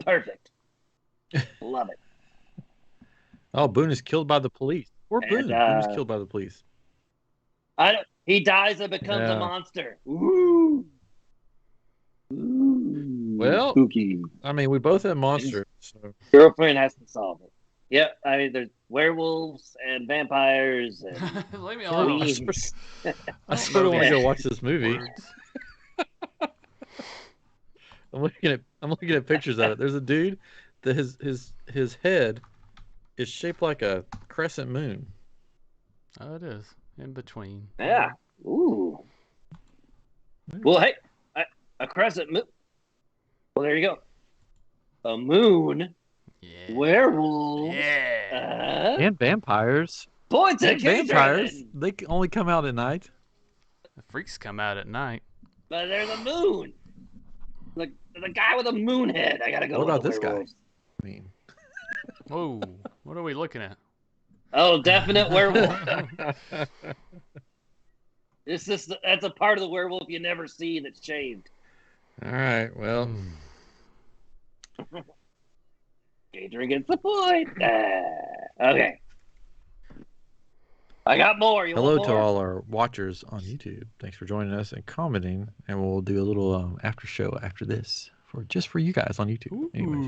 Perfect. Love it. Oh, Boone is killed by the police. Or Boone. Boone is killed by the police. He dies and becomes a monster. Ooh. Well, spooky. I mean, we both have monsters. So. Girlfriend has to solve it. Yep, I mean, there's werewolves and vampires and Leave me alone. I sort of want to go watch this movie. I'm looking at pictures of it. There's a dude that his head is shaped like a crescent moon. Oh, it is in between. Yeah. Ooh. Well, hey, a crescent moon. Well, there you go. A moon. Yeah. Werewolves. Yeah. And vampires. Points at vampires. They only come out at night. The freaks come out at night. But they're the moon. The guy with a moon head. I gotta go. What about this werewolves. guy? I mean. Whoa. What are we looking at? Oh, definite werewolf. That's a part of the werewolf you never see that's shaved. All right. Well. Gator gets the point. Okay. I got more. Hello to all our watchers on YouTube. Thanks for joining us and commenting. And we'll do a little after show after this just for you guys on YouTube. Anyways,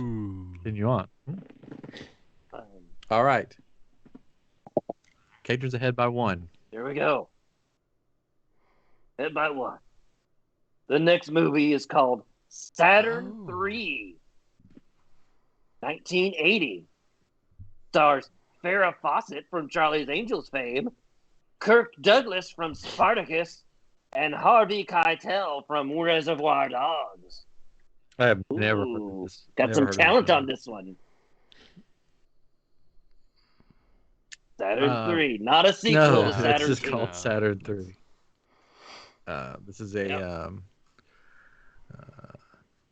continue on. All right. Caitlin's ahead by 1. Here we go. Ahead by 1. The next movie is called Saturn 3. 1980. Stars Farrah Fawcett from Charlie's Angels fame, Kirk Douglas from Spartacus, and Harvey Keitel from Reservoir Dogs. I have never heard of this. Got some talent on this one. Saturn 3, not a sequel to Saturn 2. It's just called Saturn 3. This is a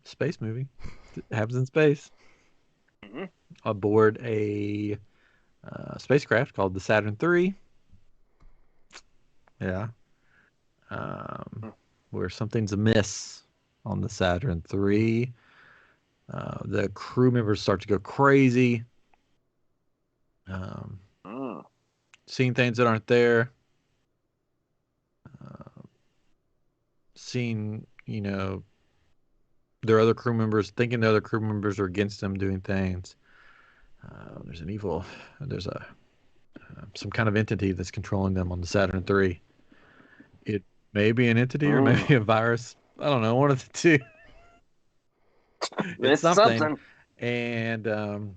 space movie. It happens in space. Mm-hmm. Aboard a spacecraft called the Saturn 3. Yeah. Where something's amiss on the Saturn 3. The crew members start to go crazy. Seeing things that aren't there. Seeing, their other crew members, thinking the other crew members are against them doing things. There's some kind of entity that's controlling them on the Saturn 3. It may be an entity or maybe a virus. I don't know, one of the two. It's something. And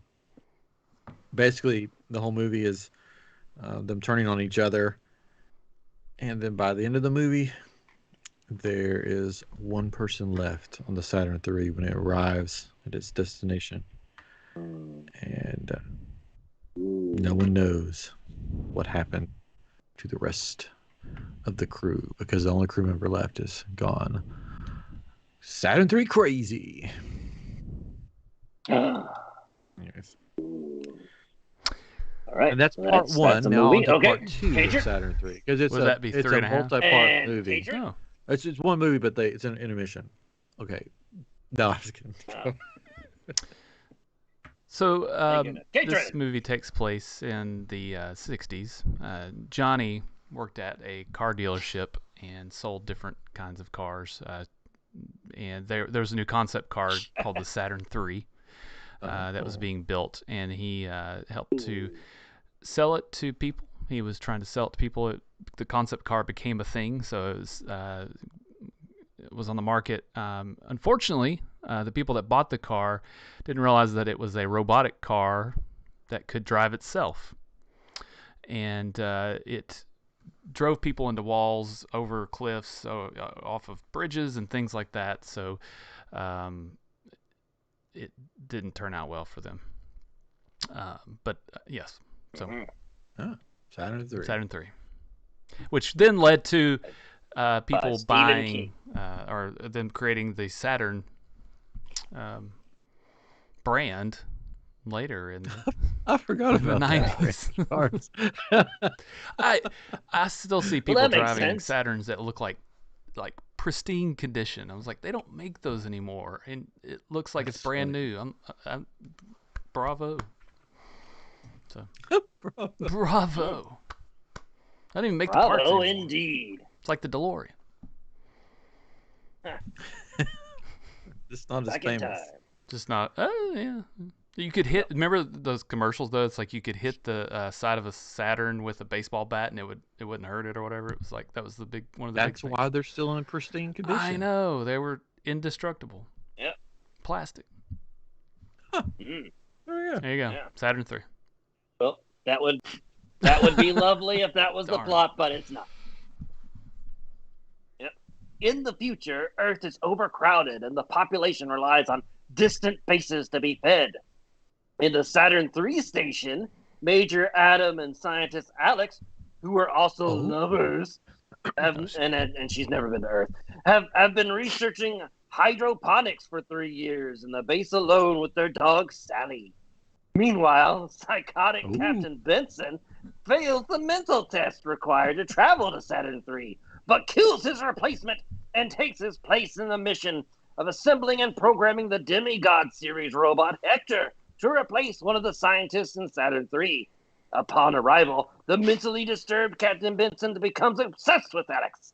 basically, the whole movie is them turning on each other. And then by the end of the movie, there is one person left on the Saturn 3 when it arrives at its destination. And no one knows what happened to the rest of the crew because the only crew member left is gone. Saturn 3 crazy. Anyways. All right. And that's part 1. Now on to part 2 Pager? of Saturn 3. Because it's that be a 3.5? multi-part movie. Pager? It's one movie, but it's an intermission. Okay. No, I'm just kidding. So this movie takes place in the 60s. Johnny worked at a car dealership and sold different kinds of cars. And there was a new concept car called the Saturn 3 that was being built, and he helped to sell it to people. He was trying to sell it to people. The concept car became a thing, so it was on the market. Unfortunately, the people that bought the car didn't realize that it was a robotic car that could drive itself. And it drove people into walls, over cliffs, off of bridges and things like that. So it didn't turn out well for them. But yes, so Saturn 3. Saturn 3. Which then led to people buying or them creating the Saturn brand later in I forgot the about '90s. I still see people driving Saturns that look like pristine condition. I was like, they don't make those anymore, and it looks like it's brand new. I'm bravo. So bravo. I didn't even make the parts anymore. Indeed. It's like the DeLorean. Just not as famous. Just not. Oh yeah. You could hit. Remember those commercials though? It's like you could hit the side of a Saturn with a baseball bat, and it wouldn't hurt it or whatever. It was like that was one of the big things. That's why they're still in pristine condition. I know, they were indestructible. Yep. Plastic. Huh. There you go. Yeah. Saturn III. Well, that would be lovely if that was the plot, but it's not. Yep. In the future, Earth is overcrowded, and the population relies on distant bases to be fed. In the Saturn III station, Major Adam and scientist Alex, who are also lovers, and she's never been to Earth, have been researching hydroponics for 3 years in the base alone with their dog Sally. Meanwhile, psychotic Captain Benson fails the mental test required to travel to Saturn III, but kills his replacement and takes his place in the mission of assembling and programming the Demigod series robot Hector to replace one of the scientists in Saturn III. Upon arrival, the mentally disturbed Captain Benson becomes obsessed with Alex.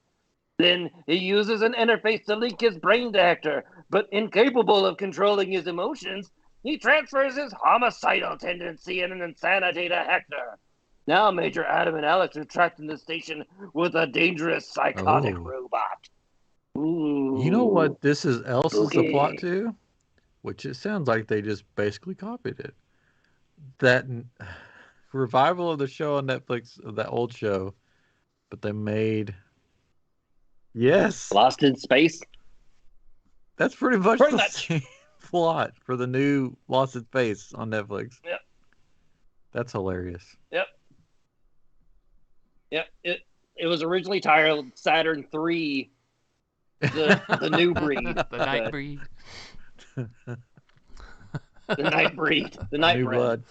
Then he uses an interface to link his brain to Hector, but incapable of controlling his emotions, he transfers his homicidal tendency and insanity to Hector. Now Major Adam and Alex are trapped in the station with a dangerous psychotic robot. Ooh, you know what this is is the plot to? Which it sounds like they just basically copied it. That revival of the show on Netflix, of that old show, but they made... Yes. Lost in Space? That's pretty much the same plot for the new Lost in Space on Netflix. Yep. That's hilarious. Yep. Yep. It was originally titled Saturn III, the new breed. The Knightbreed. The Knightbreed. The Knightbreed. New blood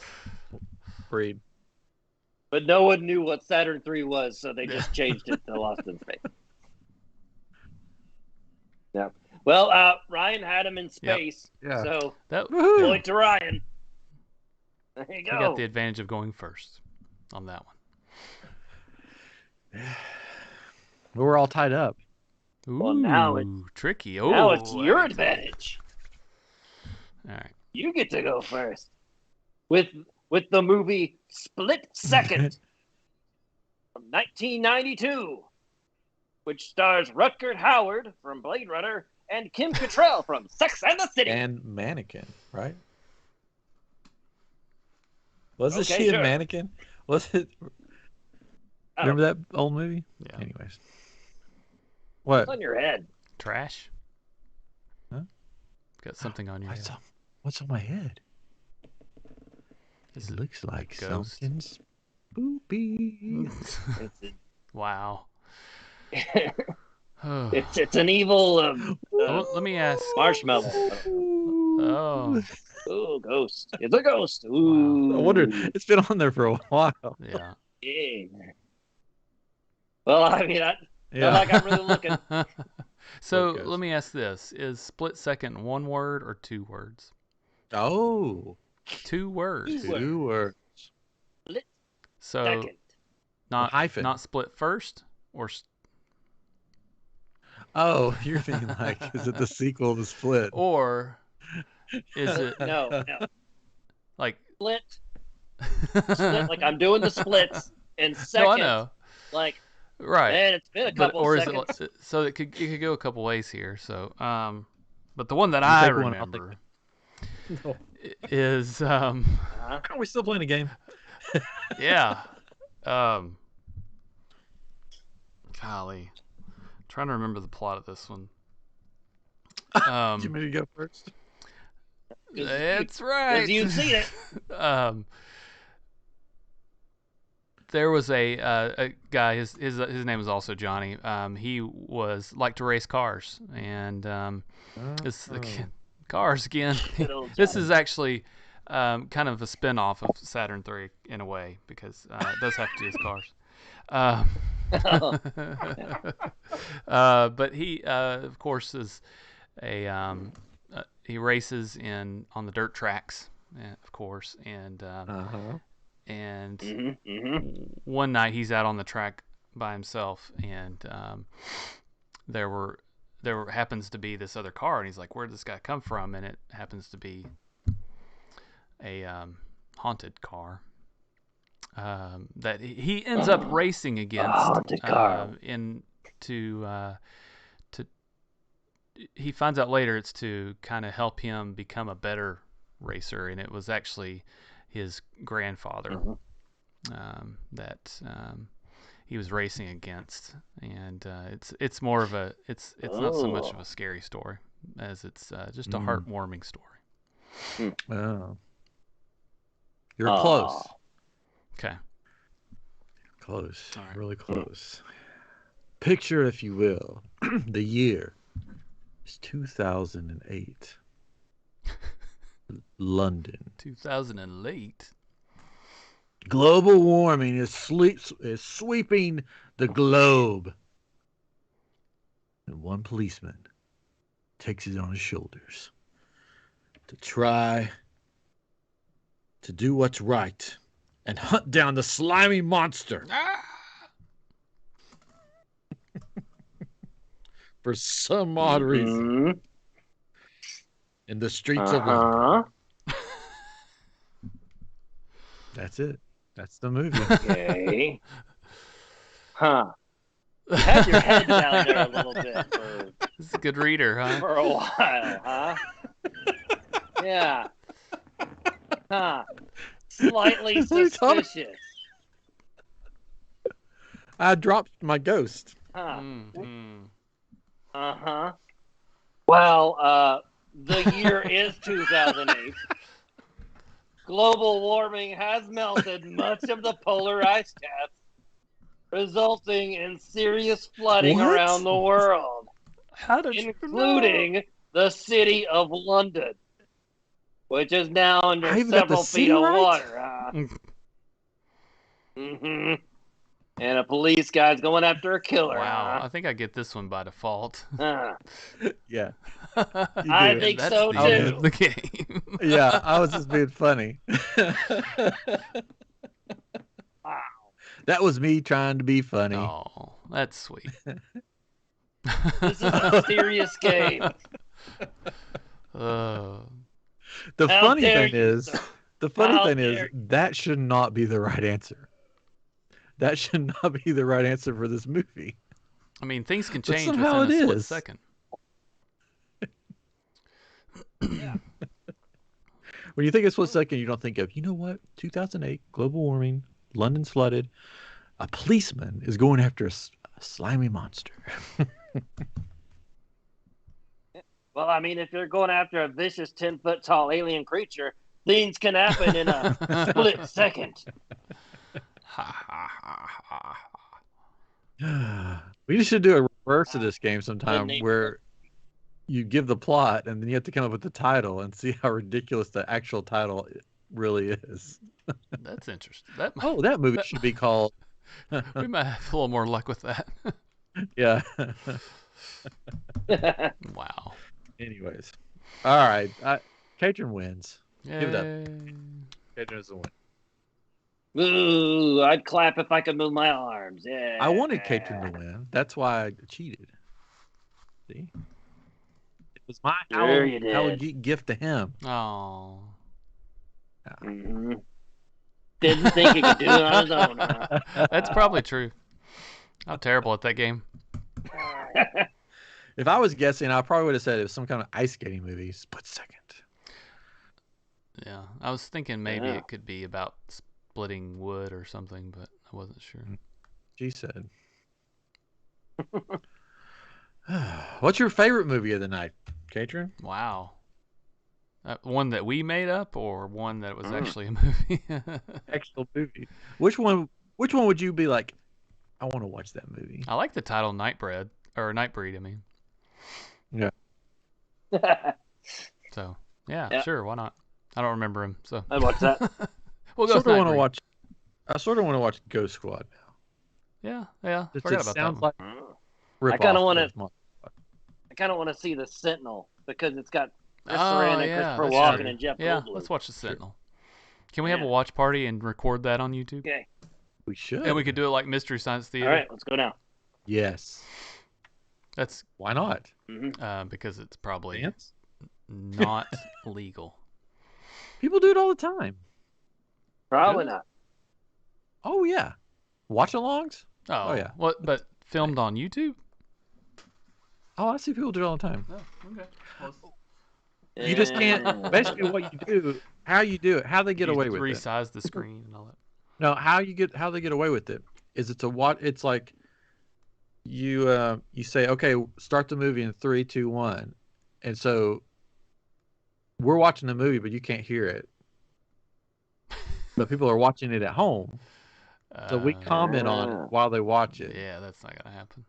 breed. But no one knew what Saturn III was, so they just changed it to Lost in Space. Yeah. Well, Ryan had him in space, so point to Ryan. There you go. He got the advantage of going first on that one. We're all tied up. Ooh, well, now it's tricky. Now it's your advantage. All right. You get to go first with the movie Split Second from 1992, which stars Rutger Hauer from Blade Runner and Kim Cattrall from Sex and the City. And Mannequin, right? Wasn't she a Mannequin? Was it? Remember that old movie? Yeah. Anyways. What? What's on your head? Trash? Huh? Got something on your head. What's on my head? It looks like something spoopy. Wow. It's an evil let me ask. Marshmallow. Oh, ghost. It's a ghost. Ooh. Wow. I wonder, it's been on there for a while. Yeah. Well, I mean, not like I'm really looking. So let me ask this: is split second one word or 2 words? Oh, 2 words. 2 words. Split second. Not split first or. Oh, you're thinking like, is it the sequel to Split? Or is it no. Like split like I'm doing the splits in seconds. No, I know. Like right. Man, it's been a couple seconds. Is it, so it could go a couple ways here. So but the one that I remember is Are we still playing a game? Yeah. Golly. Trying to remember the plot of this one. Do you want me to go first? That's right. You've seen it. there was a guy. His name was also Johnny. He was liked to race cars, and it's cars again. This is actually kind of a spin-off of Saturn III in a way, because it does have to do with cars. But he, of course, is he races on the dirt tracks, of course, and one night he's out on the track by himself, and there happens to be this other car, and he's like, "Where did this guy come from?" And it happens to be a haunted car that he ends up racing against. He finds out later it's to kind of help him become a better racer, and it was actually his grandfather that he was racing against, and it's more of it's not so much of a scary story as it's just a heartwarming story. Oh, you're close. Okay, close, right. Really close. Picture, if you will, the year is 2008. London. 2008. Global warming is sweeping the globe. And one policeman takes it on his shoulders to try to do what's right and hunt down the slimy monster. For some odd reason. In the streets of London. That's it. That's the movie. Okay. Huh. You had your head down there a little bit. This is a good reader, huh? For a while, huh? Yeah. Huh. Slightly suspicious. I dropped my ghost. Huh. Uh-huh. Well, the year is 2008. Global warming has melted much of the polar ice caps, resulting in serious flooding around the world, including the city of London, which is now under several feet of water. And a police guy's going after a killer. Wow, I think I get this one by default. Yeah. I think so too. The game. Yeah, I was just being funny. Wow. That was me trying to be funny. Oh, that's sweet. This is a serious game. The funny thing is, that should not be the right answer. That should not be the right answer for this movie. I mean, things can change within somehow a split second. Yeah. When you think of split second, you don't think of, you know what? 2008, global warming, London's flooded. A policeman is going after a slimy monster. Well, I mean, if you're going after a vicious 10-foot tall alien creature, things can happen in a split second. We should do a reverse of this game sometime where you give the plot and then you have to come up with the title and see how ridiculous the actual title really is. That's interesting. That movie should be called... We might have a little more luck with that. Yeah. Wow. Anyways. All right. Katrin wins. Yay. Give it up. Katrin is the win. Ooh, I'd clap if I could move my arms. Yeah. I wanted Katrin to win. That's why I cheated. See? It was my HallowGEEK gift to him. Oh. Mm-hmm. Didn't think he could do it on his own. Huh? That's probably true. I'm terrible at that game. If I was guessing, I probably would have said it was some kind of ice skating movie. Split second. Yeah, I was thinking maybe it could be about splitting wood or something, but I wasn't sure. She said. What's your favorite movie of the night, Katrin? Wow. One that we made up or one that was actually a movie? Actual movie. Which one Which one would you be like? I want to watch that movie. I like the title Nightbreed or Knightbreed. I mean. Yeah. So yeah, Yeah. sure, why not? I don't remember him, so I'd watch that. we'll go. I sort of want to watch Ghost Squad now. Yeah. It Forgot just about sounds that one. like I kind of want to. I kind of want to see the Sentinel because it's got Chris Oh Sarandon, yeah, Christopher that's Walken, true. and Jeff Yeah, Goldblum. let's watch the Sentinel. Can we Yeah. have a watch party and record that on YouTube? Okay. We should. And we could do it like Mystery Science Theater. All right, let's go now. Yes. That's Why not? because it's probably Dance? not legal. People do it all the time. Probably Really? not. Oh yeah. Watch-alongs? Oh yeah. What? But filmed on YouTube? Oh, I see people do it all the time. Oh, okay. You just can't. Basically, what you do, how you do it, how they get away with it. Resize the screen and all that. No, how they get away with it is it's like you say, okay, start the movie in 3, 2, 1, and so we're watching the movie, but you can't hear it, but people are watching it at home, so we comment on it while they watch it. Yeah, that's not gonna happen.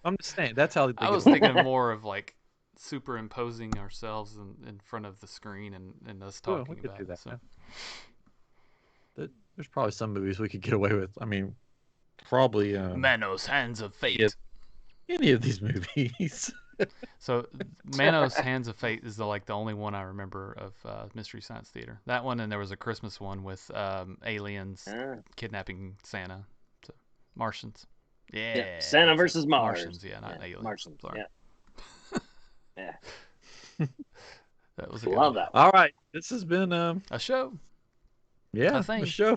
I'm just saying that's how they I was thinking more of like superimposing ourselves in front of the screen and us talking we could about do it. that. So. There's probably some movies we could get away with. I mean, probably Manos Hands of Fate. Yeah. Any of these movies. So Manos Hands of Fate is the only one I remember of Mystery Science Theater. That one, and there was a Christmas one with aliens kidnapping Santa. So Martians. Yeah. Santa versus Mars. Martians, yeah, not aliens. Martians. Sorry. Yeah. That was a good Love one. that. All right, this has been A show. yeah, A thing. a show.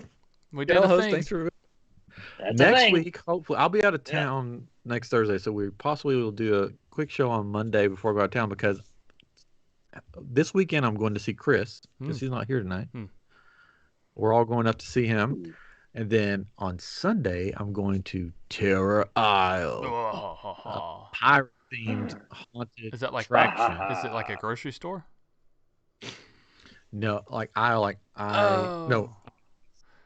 We did a Skelehost, thing. thanks for That's a next thing. week. Hopefully, I'll be out of town next Thursday, so we possibly will do a quick show on Monday before we go out of town because this weekend I'm going to see Chris because he's not here tonight. We're all going up to see him, and then on Sunday I'm going to Terror Isle, pirate-themed haunted Is that like attraction. Is it like a grocery store? No, like Isle, like no,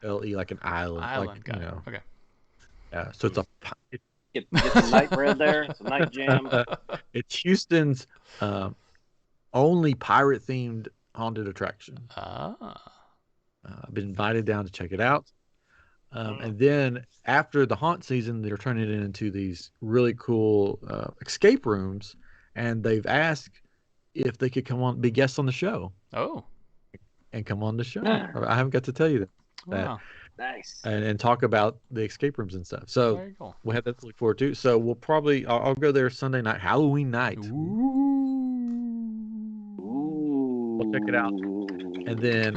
L-E, like an island. Island, like, got it. Okay. Yeah, so it's Get some night bread there, some night jam. it's Houston's only pirate-themed haunted attraction. I've been invited down to check it out. And then after the haunt season, they're turning it into these really cool escape rooms, and they've asked if they could come on, be guests on the show. Oh. And come on the show. I haven't got to tell you that. Wow. Nice. And talk about the escape rooms and stuff. So Very cool. we'll have that to look forward to. So we'll probably, I'll go there Sunday night, Halloween night. We'll check it out. And then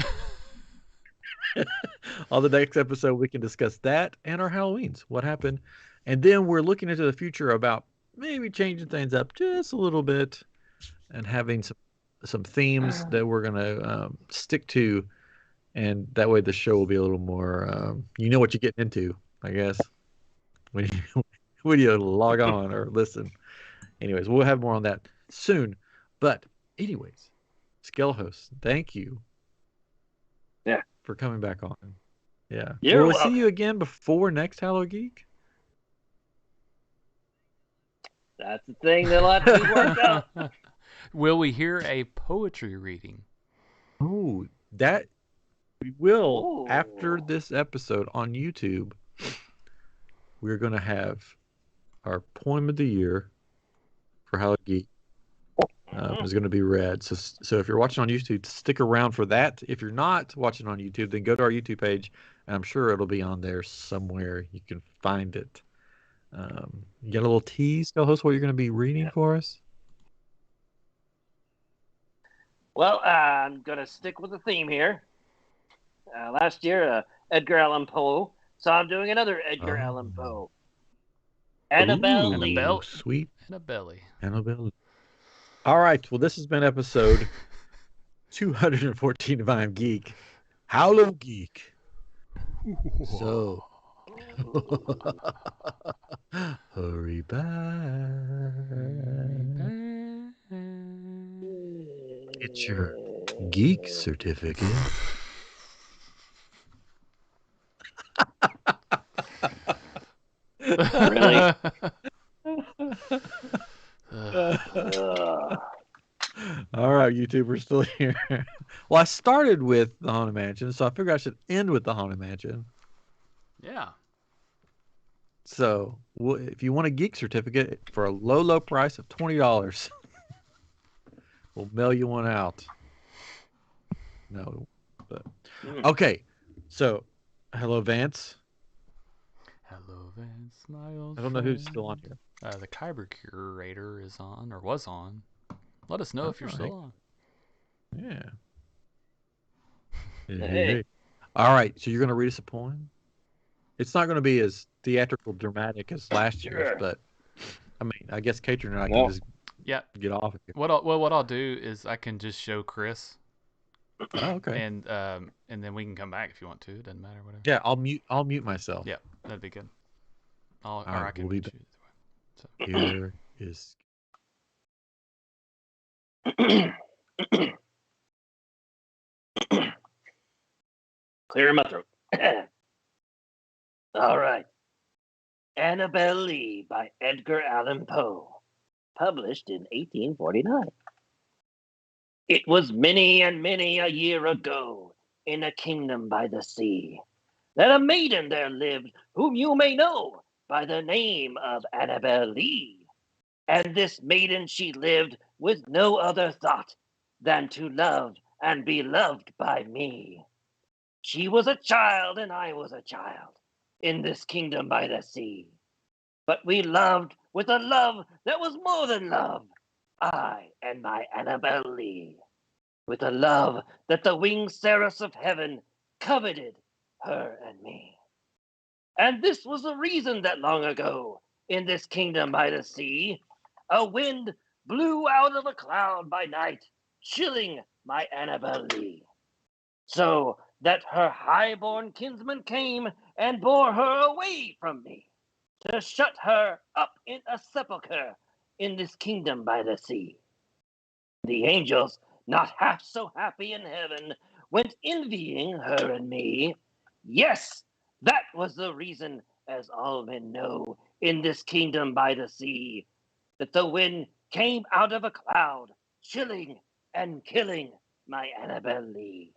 on the next episode, we can discuss that and our Halloweens, what happened. And then we're looking into the future about maybe changing things up just a little bit and having some themes that we're going to stick to. And that way the show will be a little more, you know what you're getting into, I guess, when you log on or listen. Anyways, we'll have more on that soon. But anyways, Skelehost, thank you. Yeah. For coming back on. Yeah. You're Will we welcome. see you again before next HallowGEEK? That's the thing that'll have to be worked out. Will we hear a poetry reading? Oh, that we will. After this episode on YouTube, we're going to have our poem of the year for HallowGEEK. Is going to be read. So if you're watching on YouTube, stick around for that. If you're not watching on YouTube, then go to our YouTube page, and I'm sure it'll be on there somewhere. You can find it. You got a little tease, co-host, what you're going to be reading for us? Well, I'm going to stick with the theme here. Last year, Edgar Allan Poe, so I'm doing another Edgar Allan Poe. Annabelle Lee. Annabelle. Sweet. Annabelle. All right. Well, this has been episode 214 of iamGEEK. HallowGEEK. So, hurry back. Get your geek certificate. Really? All right, YouTuber's still here. Well, I started with the Haunted Mansion, so I figured I should end with the Haunted Mansion. Yeah. So, if you want a geek certificate for a low, low price of $20, we'll mail you one out. No, but okay. So, hello, Vance. Hello, Vance, my old I don't know who's still on here. The Kyber Curator is on, or was on. Let us know if you're still on. Yeah. Hey. All right. So you're going to read us a poem? It's not going to be as theatrical, dramatic as last year's, but I mean, I guess Katrin and I can just get off of here. What I'll do is I can just show Chris. Oh, okay. And then we can come back if you want to. It doesn't matter, whatever. Yeah, I'll mute myself. Yeah, that'd be good. All or right, I can we'll be mute you. So. Here is. Clear my throat. All right. Annabel Lee by Edgar Allan Poe. Published in 1849. It was many and many a year ago, in a kingdom by the sea, that a maiden there lived whom you may know by the name of Annabel Lee. And this maiden she lived with no other thought than to love and be loved by me. She was a child and I was a child in this kingdom by the sea. But we loved with a love that was more than love, I and my Annabel Lee, with a love that the winged seraphs of heaven coveted her and me. And this was the reason that long ago, in this kingdom by the sea, a wind blew out of a cloud by night, chilling my Annabel Lee. So that her high-born kinsman came and bore her away from me, to shut her up in a sepulchre in this kingdom by the sea. The angels, not half so happy in heaven, went envying her and me. Yes, that was the reason, as all men know, in this kingdom by the sea, that the wind came out of a cloud, chilling and killing my Annabel Lee.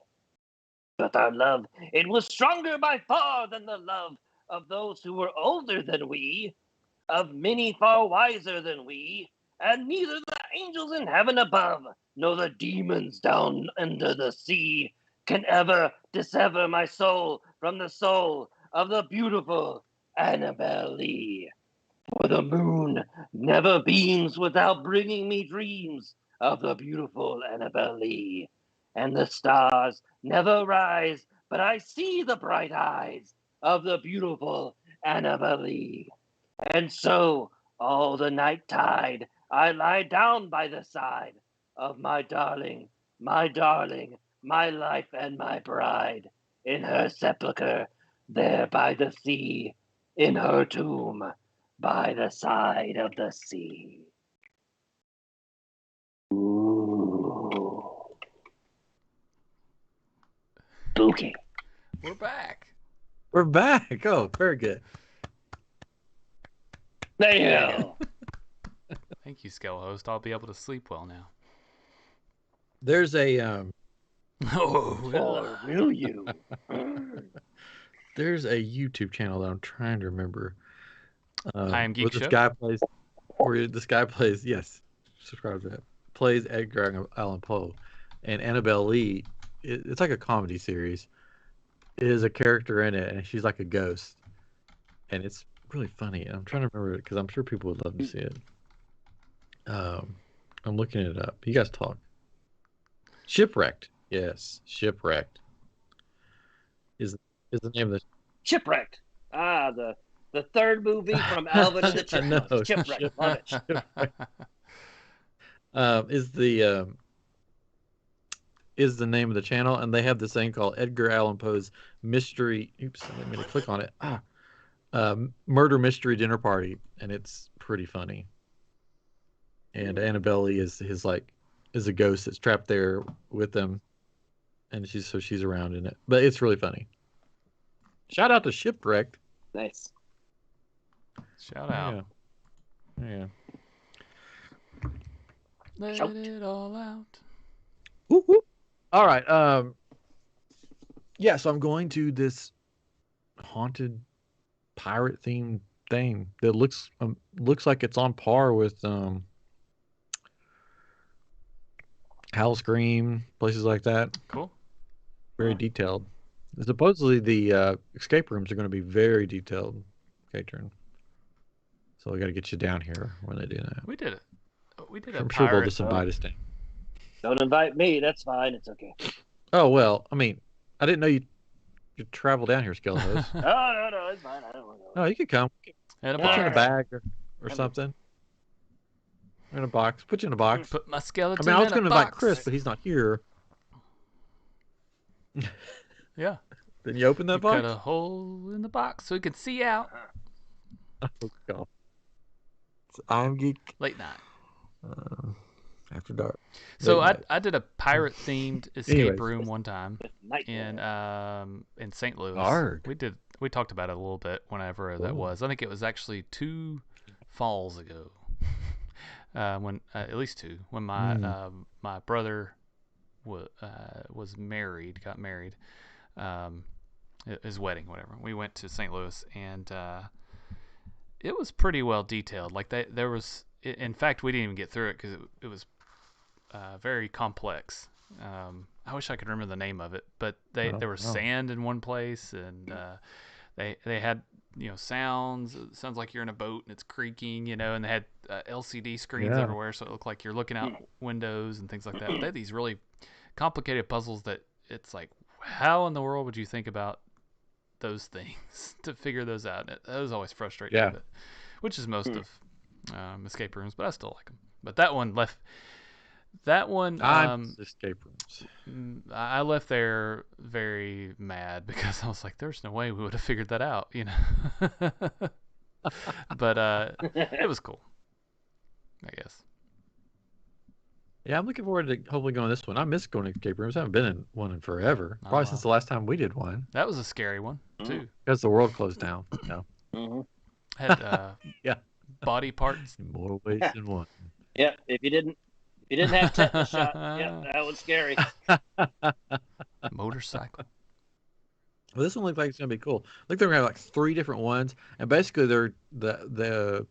But our love, it was stronger by far than the love of those who were older than we, of many far wiser than we, and neither the angels in heaven above, nor the demons down under the sea, can ever dissever my soul from the soul of the beautiful Annabel Lee. For the moon never beams without bringing me dreams of the beautiful Annabel Lee, and the stars never rise, but I see the bright eyes of the beautiful Annabel Lee. And so, all the night tide, I lie down by the side of my darling, my life and my bride, in her sepulchre, there by the sea, in her tomb, by the side of the sea. Ooh. Spooky. We're back. We're back. Oh, very good. Damn. Thank you, Skelehost. I'll be able to sleep well now. There's a Or will you? There's a YouTube channel that I'm trying to remember. iamGEEK this show? guy plays, where this guy plays, yes, subscribe to that. Plays Edgar Allan Poe, and Annabel Lee. It's like a comedy series. Is a character in it, and she's like a ghost, and it's really funny. And I'm trying to remember it because I'm sure people would love to see it. I'm looking it up. You guys talk. Shipwrecked. Yes, Shipwrecked is the name of the Shipwrecked. Ah, the third movie from Alvin and the Chipmunks. know, Shipwrecked. Love it. Is the name of the channel, and they have this thing called Edgar Allan Poe's Mystery. Oops, I didn't mean to click on it. Murder Mystery Dinner Party, and it's pretty funny. And Annabelle Lee is a ghost that's trapped there with them, and she's around in it. But it's really funny. Shout out to Shipwrecked. Nice. Shout out. Yeah. Let Shout. it all out. Whoop, whoop. All right. Yeah, so I'm going to this haunted pirate themed thing that looks like it's on par with Howl Scream, places like that. Cool. Very detailed. Supposedly the escape rooms are going to be very detailed, Katrin. So we got to get you down here when they do that. We did it. We did a I'm sure they'll pirate. just invite us down. Don't invite me. That's fine. It's okay. Oh well, I mean, I didn't know you travel down here, Skelehost. No, it's fine. I don't want to go. No, you could come. And a Put you in a Alright. bag or something. In a box. Put you in a box. Put my skeleton. I mean, I was going to invite Chris, but he's not here. Yeah. Then you open that box. Cut a hole in the box so we can see out. Oh God. It's iamGEEK Late night. After dark. So Late night. I did a pirate themed escape Anyways. room one time Nightmare. in St. Louis. Arg. We talked about it a little bit whenever that Ooh. was. I think it was actually 2 falls ago. When at least 2 when my brother was married, got married, his wedding, whatever. We went to St. Louis and it was pretty well detailed. Like there was, in fact, we didn't even get through it because it was very complex. I wish I could remember the name of it, but there was sand in one place, and they had sounds. It sounds like you're in a boat and it's creaking, and they had LCD screens everywhere, so it looked like you're looking out windows and things like that. They had these really complicated puzzles that it's like, how in the world would you think about those things to figure those out? That was always frustrating. Yeah. Which is most of escape rooms, but I still like them. But that one left. That one, escape rooms. I left there very mad because I was like, "There's no way we would have figured that out," But it was cool, I guess. Yeah, I'm looking forward to hopefully going to this one. I miss going to escape rooms. I haven't been in one in forever. Probably since the last time we did one. That was a scary one too. Because the world closed down. Had body parts. In more ways than one. Yeah, if you didn't have tetanus shot, that was scary. Motorcycle. Well, this one looks like it's gonna be cool. Look, they're gonna have like 3 different ones, and basically they're the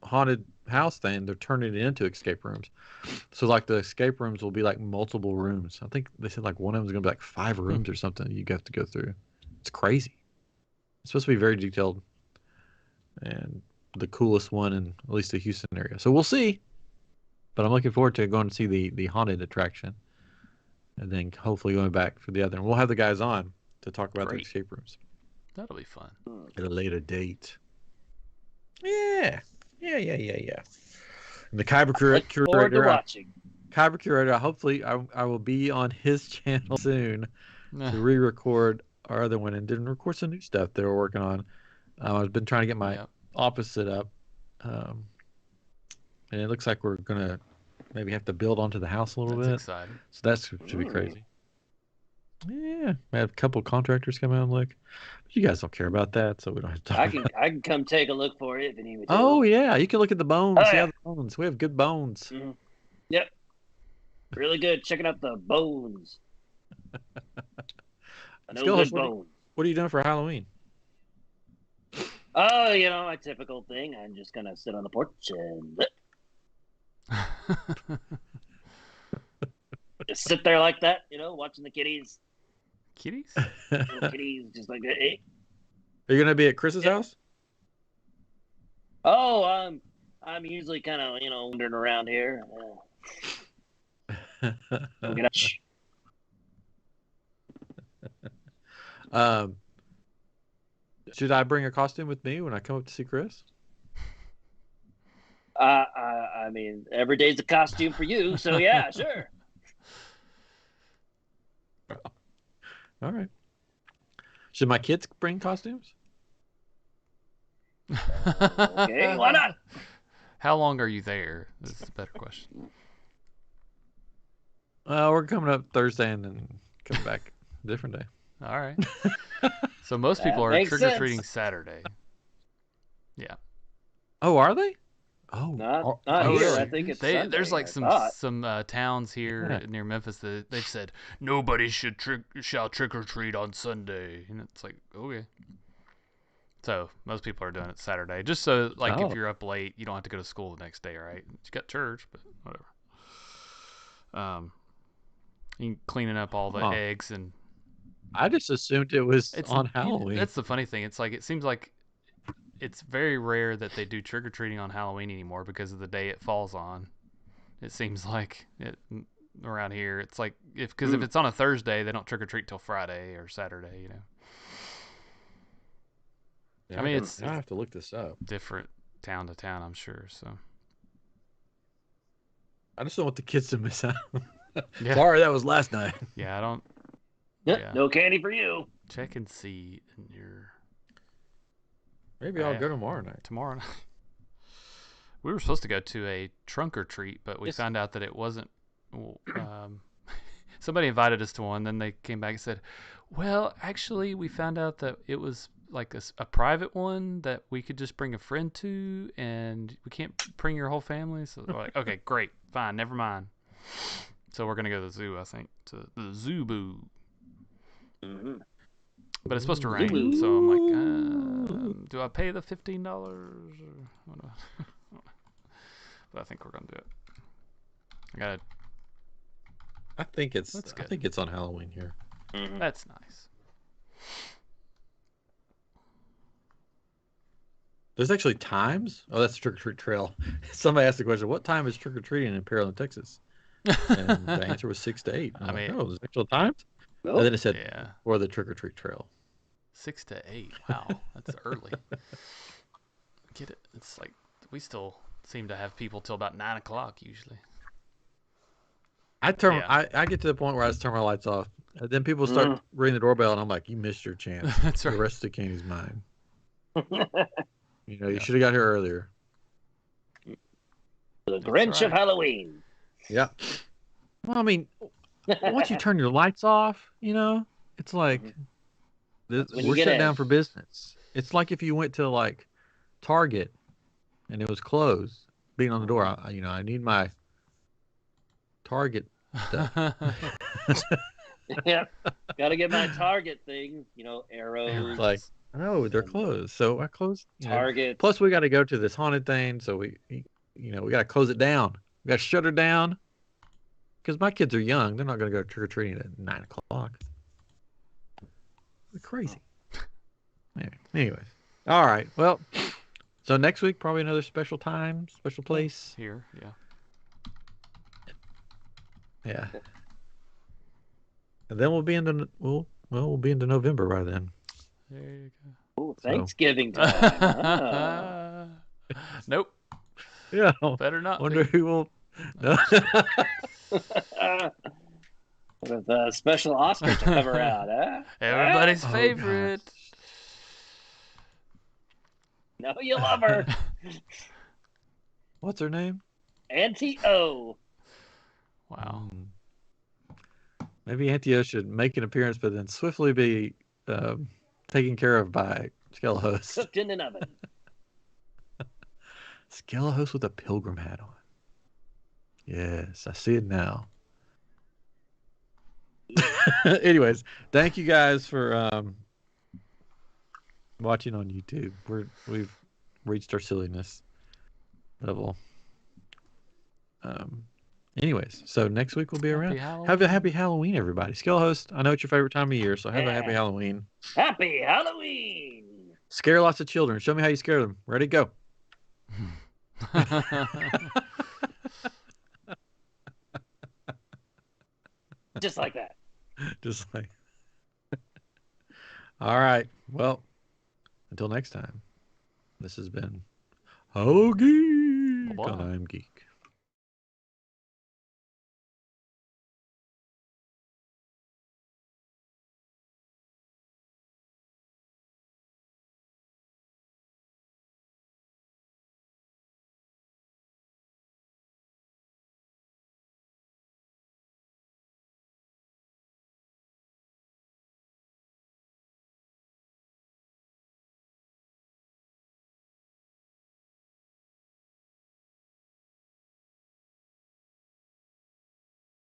haunted house thing. They're turning it into escape rooms. So like the escape rooms will be like multiple rooms. I think they said like one of them is gonna be like 5 rooms or something. You have to go through. It's crazy. It's supposed to be very detailed, and the coolest one in at least the Houston area. So we'll see. But I'm looking forward to going to see the haunted attraction, and then hopefully going back for the other. And we'll have the guys on to talk about the escape rooms. That'll be fun. At a later date. Yeah. And the Kyber curator. Kyber curator. Hopefully, I will be on his channel soon to re-record our other one and then record some new stuff they were working on. I've been trying to get my office set up. And it looks like we're gonna maybe have to build onto the house a little bit. Exciting. So that should be crazy. Yeah, I have a couple of contractors come out and look. But you guys don't care about that, so we don't have to talk about it. I can come take a look for it if you need me to. Oh yeah, you can look at the bones. See how the bones. We have good bones. Mm-hmm. Yep. Really good. Checking out the bones. I know good bones. What are you doing for Halloween? Oh, my typical thing. I'm just gonna sit on the porch and just sit there like that, watching the kitties. Kitties? Little kitties, just like that. Hey. Are you gonna be at Chris's house? Oh, I'm usually kind of wandering around here. Should I bring a costume with me when I come up to see Chris? I mean, every day's a costume for you, so yeah, sure. All right. Should my kids bring costumes? Okay, why not? How long are you there? This is a better question. We're coming up Thursday and then coming back a different day. All right. So most people are trick-or-treating Saturday. Yeah. Oh, are they? Oh, Not Oh, here. really? I think it's Sunday, There's like I some thought. towns here Yeah. near Memphis that they've said nobody shall trick or treat on Sunday, and it's like okay. So most people are doing it Saturday, just so like if Oh. you're up late, you don't have to go to school the next day, right? You got church, but whatever. You cleaning up all the Huh. eggs and I just assumed it was it's on Halloween. that's the funny thing. It's like it seems like it's very rare that they do trick or treating on Halloween anymore because of the day it falls on. It seems like it around here. It's like if it's on a Thursday, they don't trick or treat till Friday or Saturday. You know. Yeah, I mean, it's I have to look this up. different town to town, I'm sure. So. I just don't want the kids to miss out. Yeah. Sorry, that was last night. Yeah, I don't. Yep, Yeah. no candy for you. Check and see in your. Maybe I'll go tomorrow night. Tomorrow night. We were supposed to go to a trunk or treat, but we found out that it wasn't. Somebody invited us to one, then they came back and said, "Well, actually, we found out that it was like a private one that we could just bring a friend to, and we can't bring your whole family." So we're like, "Okay, great, fine, never mind." So we're gonna go to the zoo, I think, to the Zoo Boo. Mm-hmm. But it's supposed to rain, so I'm like, do I pay the $15? But I think we're gonna do it. I think it's on Halloween here. Mm-hmm. That's nice. There's actually times. Oh, that's Trick or Treat Trail. Somebody asked the question, "What time is trick or treating in Pearland, Texas?" And the answer was 6 to 8. I'm like, oh, there's actual times. Nope. And then it said for the Trick or Treat Trail. 6 to 8. Wow, that's early. Get it? It's like we still seem to have people till about 9 o'clock usually. I get to the point where I just turn my lights off. And then people start ringing the doorbell, and I'm like, "You missed your chance. That's right. The rest of the candy's mine." You should have got here earlier. The Grinch of Halloween. Yeah. Well, I mean, once you turn your lights off, it's like we're shut down for business. It's like if you went to like Target and it was closed, being on the door. I need my Target stuff. Yeah, gotta get my Target thing. Arrows. Like, no, they're closed. So I closed Target. Plus, we got to go to this haunted thing, so we got to close it down. We got to shut her down because my kids are young. They're not going to go trick or treating at 9 o'clock. They're crazy. Anyways, all right. Well, so next week probably another special time, special place here. Yeah. And then we'll be into November by then. There you go. Oh, Thanksgiving time. Nope. Yeah. Better not. Wonder who will. No. With a special Oscar to cover out, huh? Everybody's favorite. No, you love her. What's her name? Auntie O. Wow. Maybe Auntie O should make an appearance, but then swiftly be taken care of by Skelehost. Cooked in an oven. Skelehost with a pilgrim hat on. Yes, I see it now. Anyways, thank you guys for watching on YouTube. We've reached our silliness level. Anyways, so next week we'll be around. Have a happy Halloween, everybody. Skelehost, I know it's your favorite time of year, so have a happy Halloween. Happy Halloween! Scare lots of children. Show me how you scare them. Ready? Go. Just like that. Just like. All right. Well, until next time, this has been HallowGEEK on iamGEEK.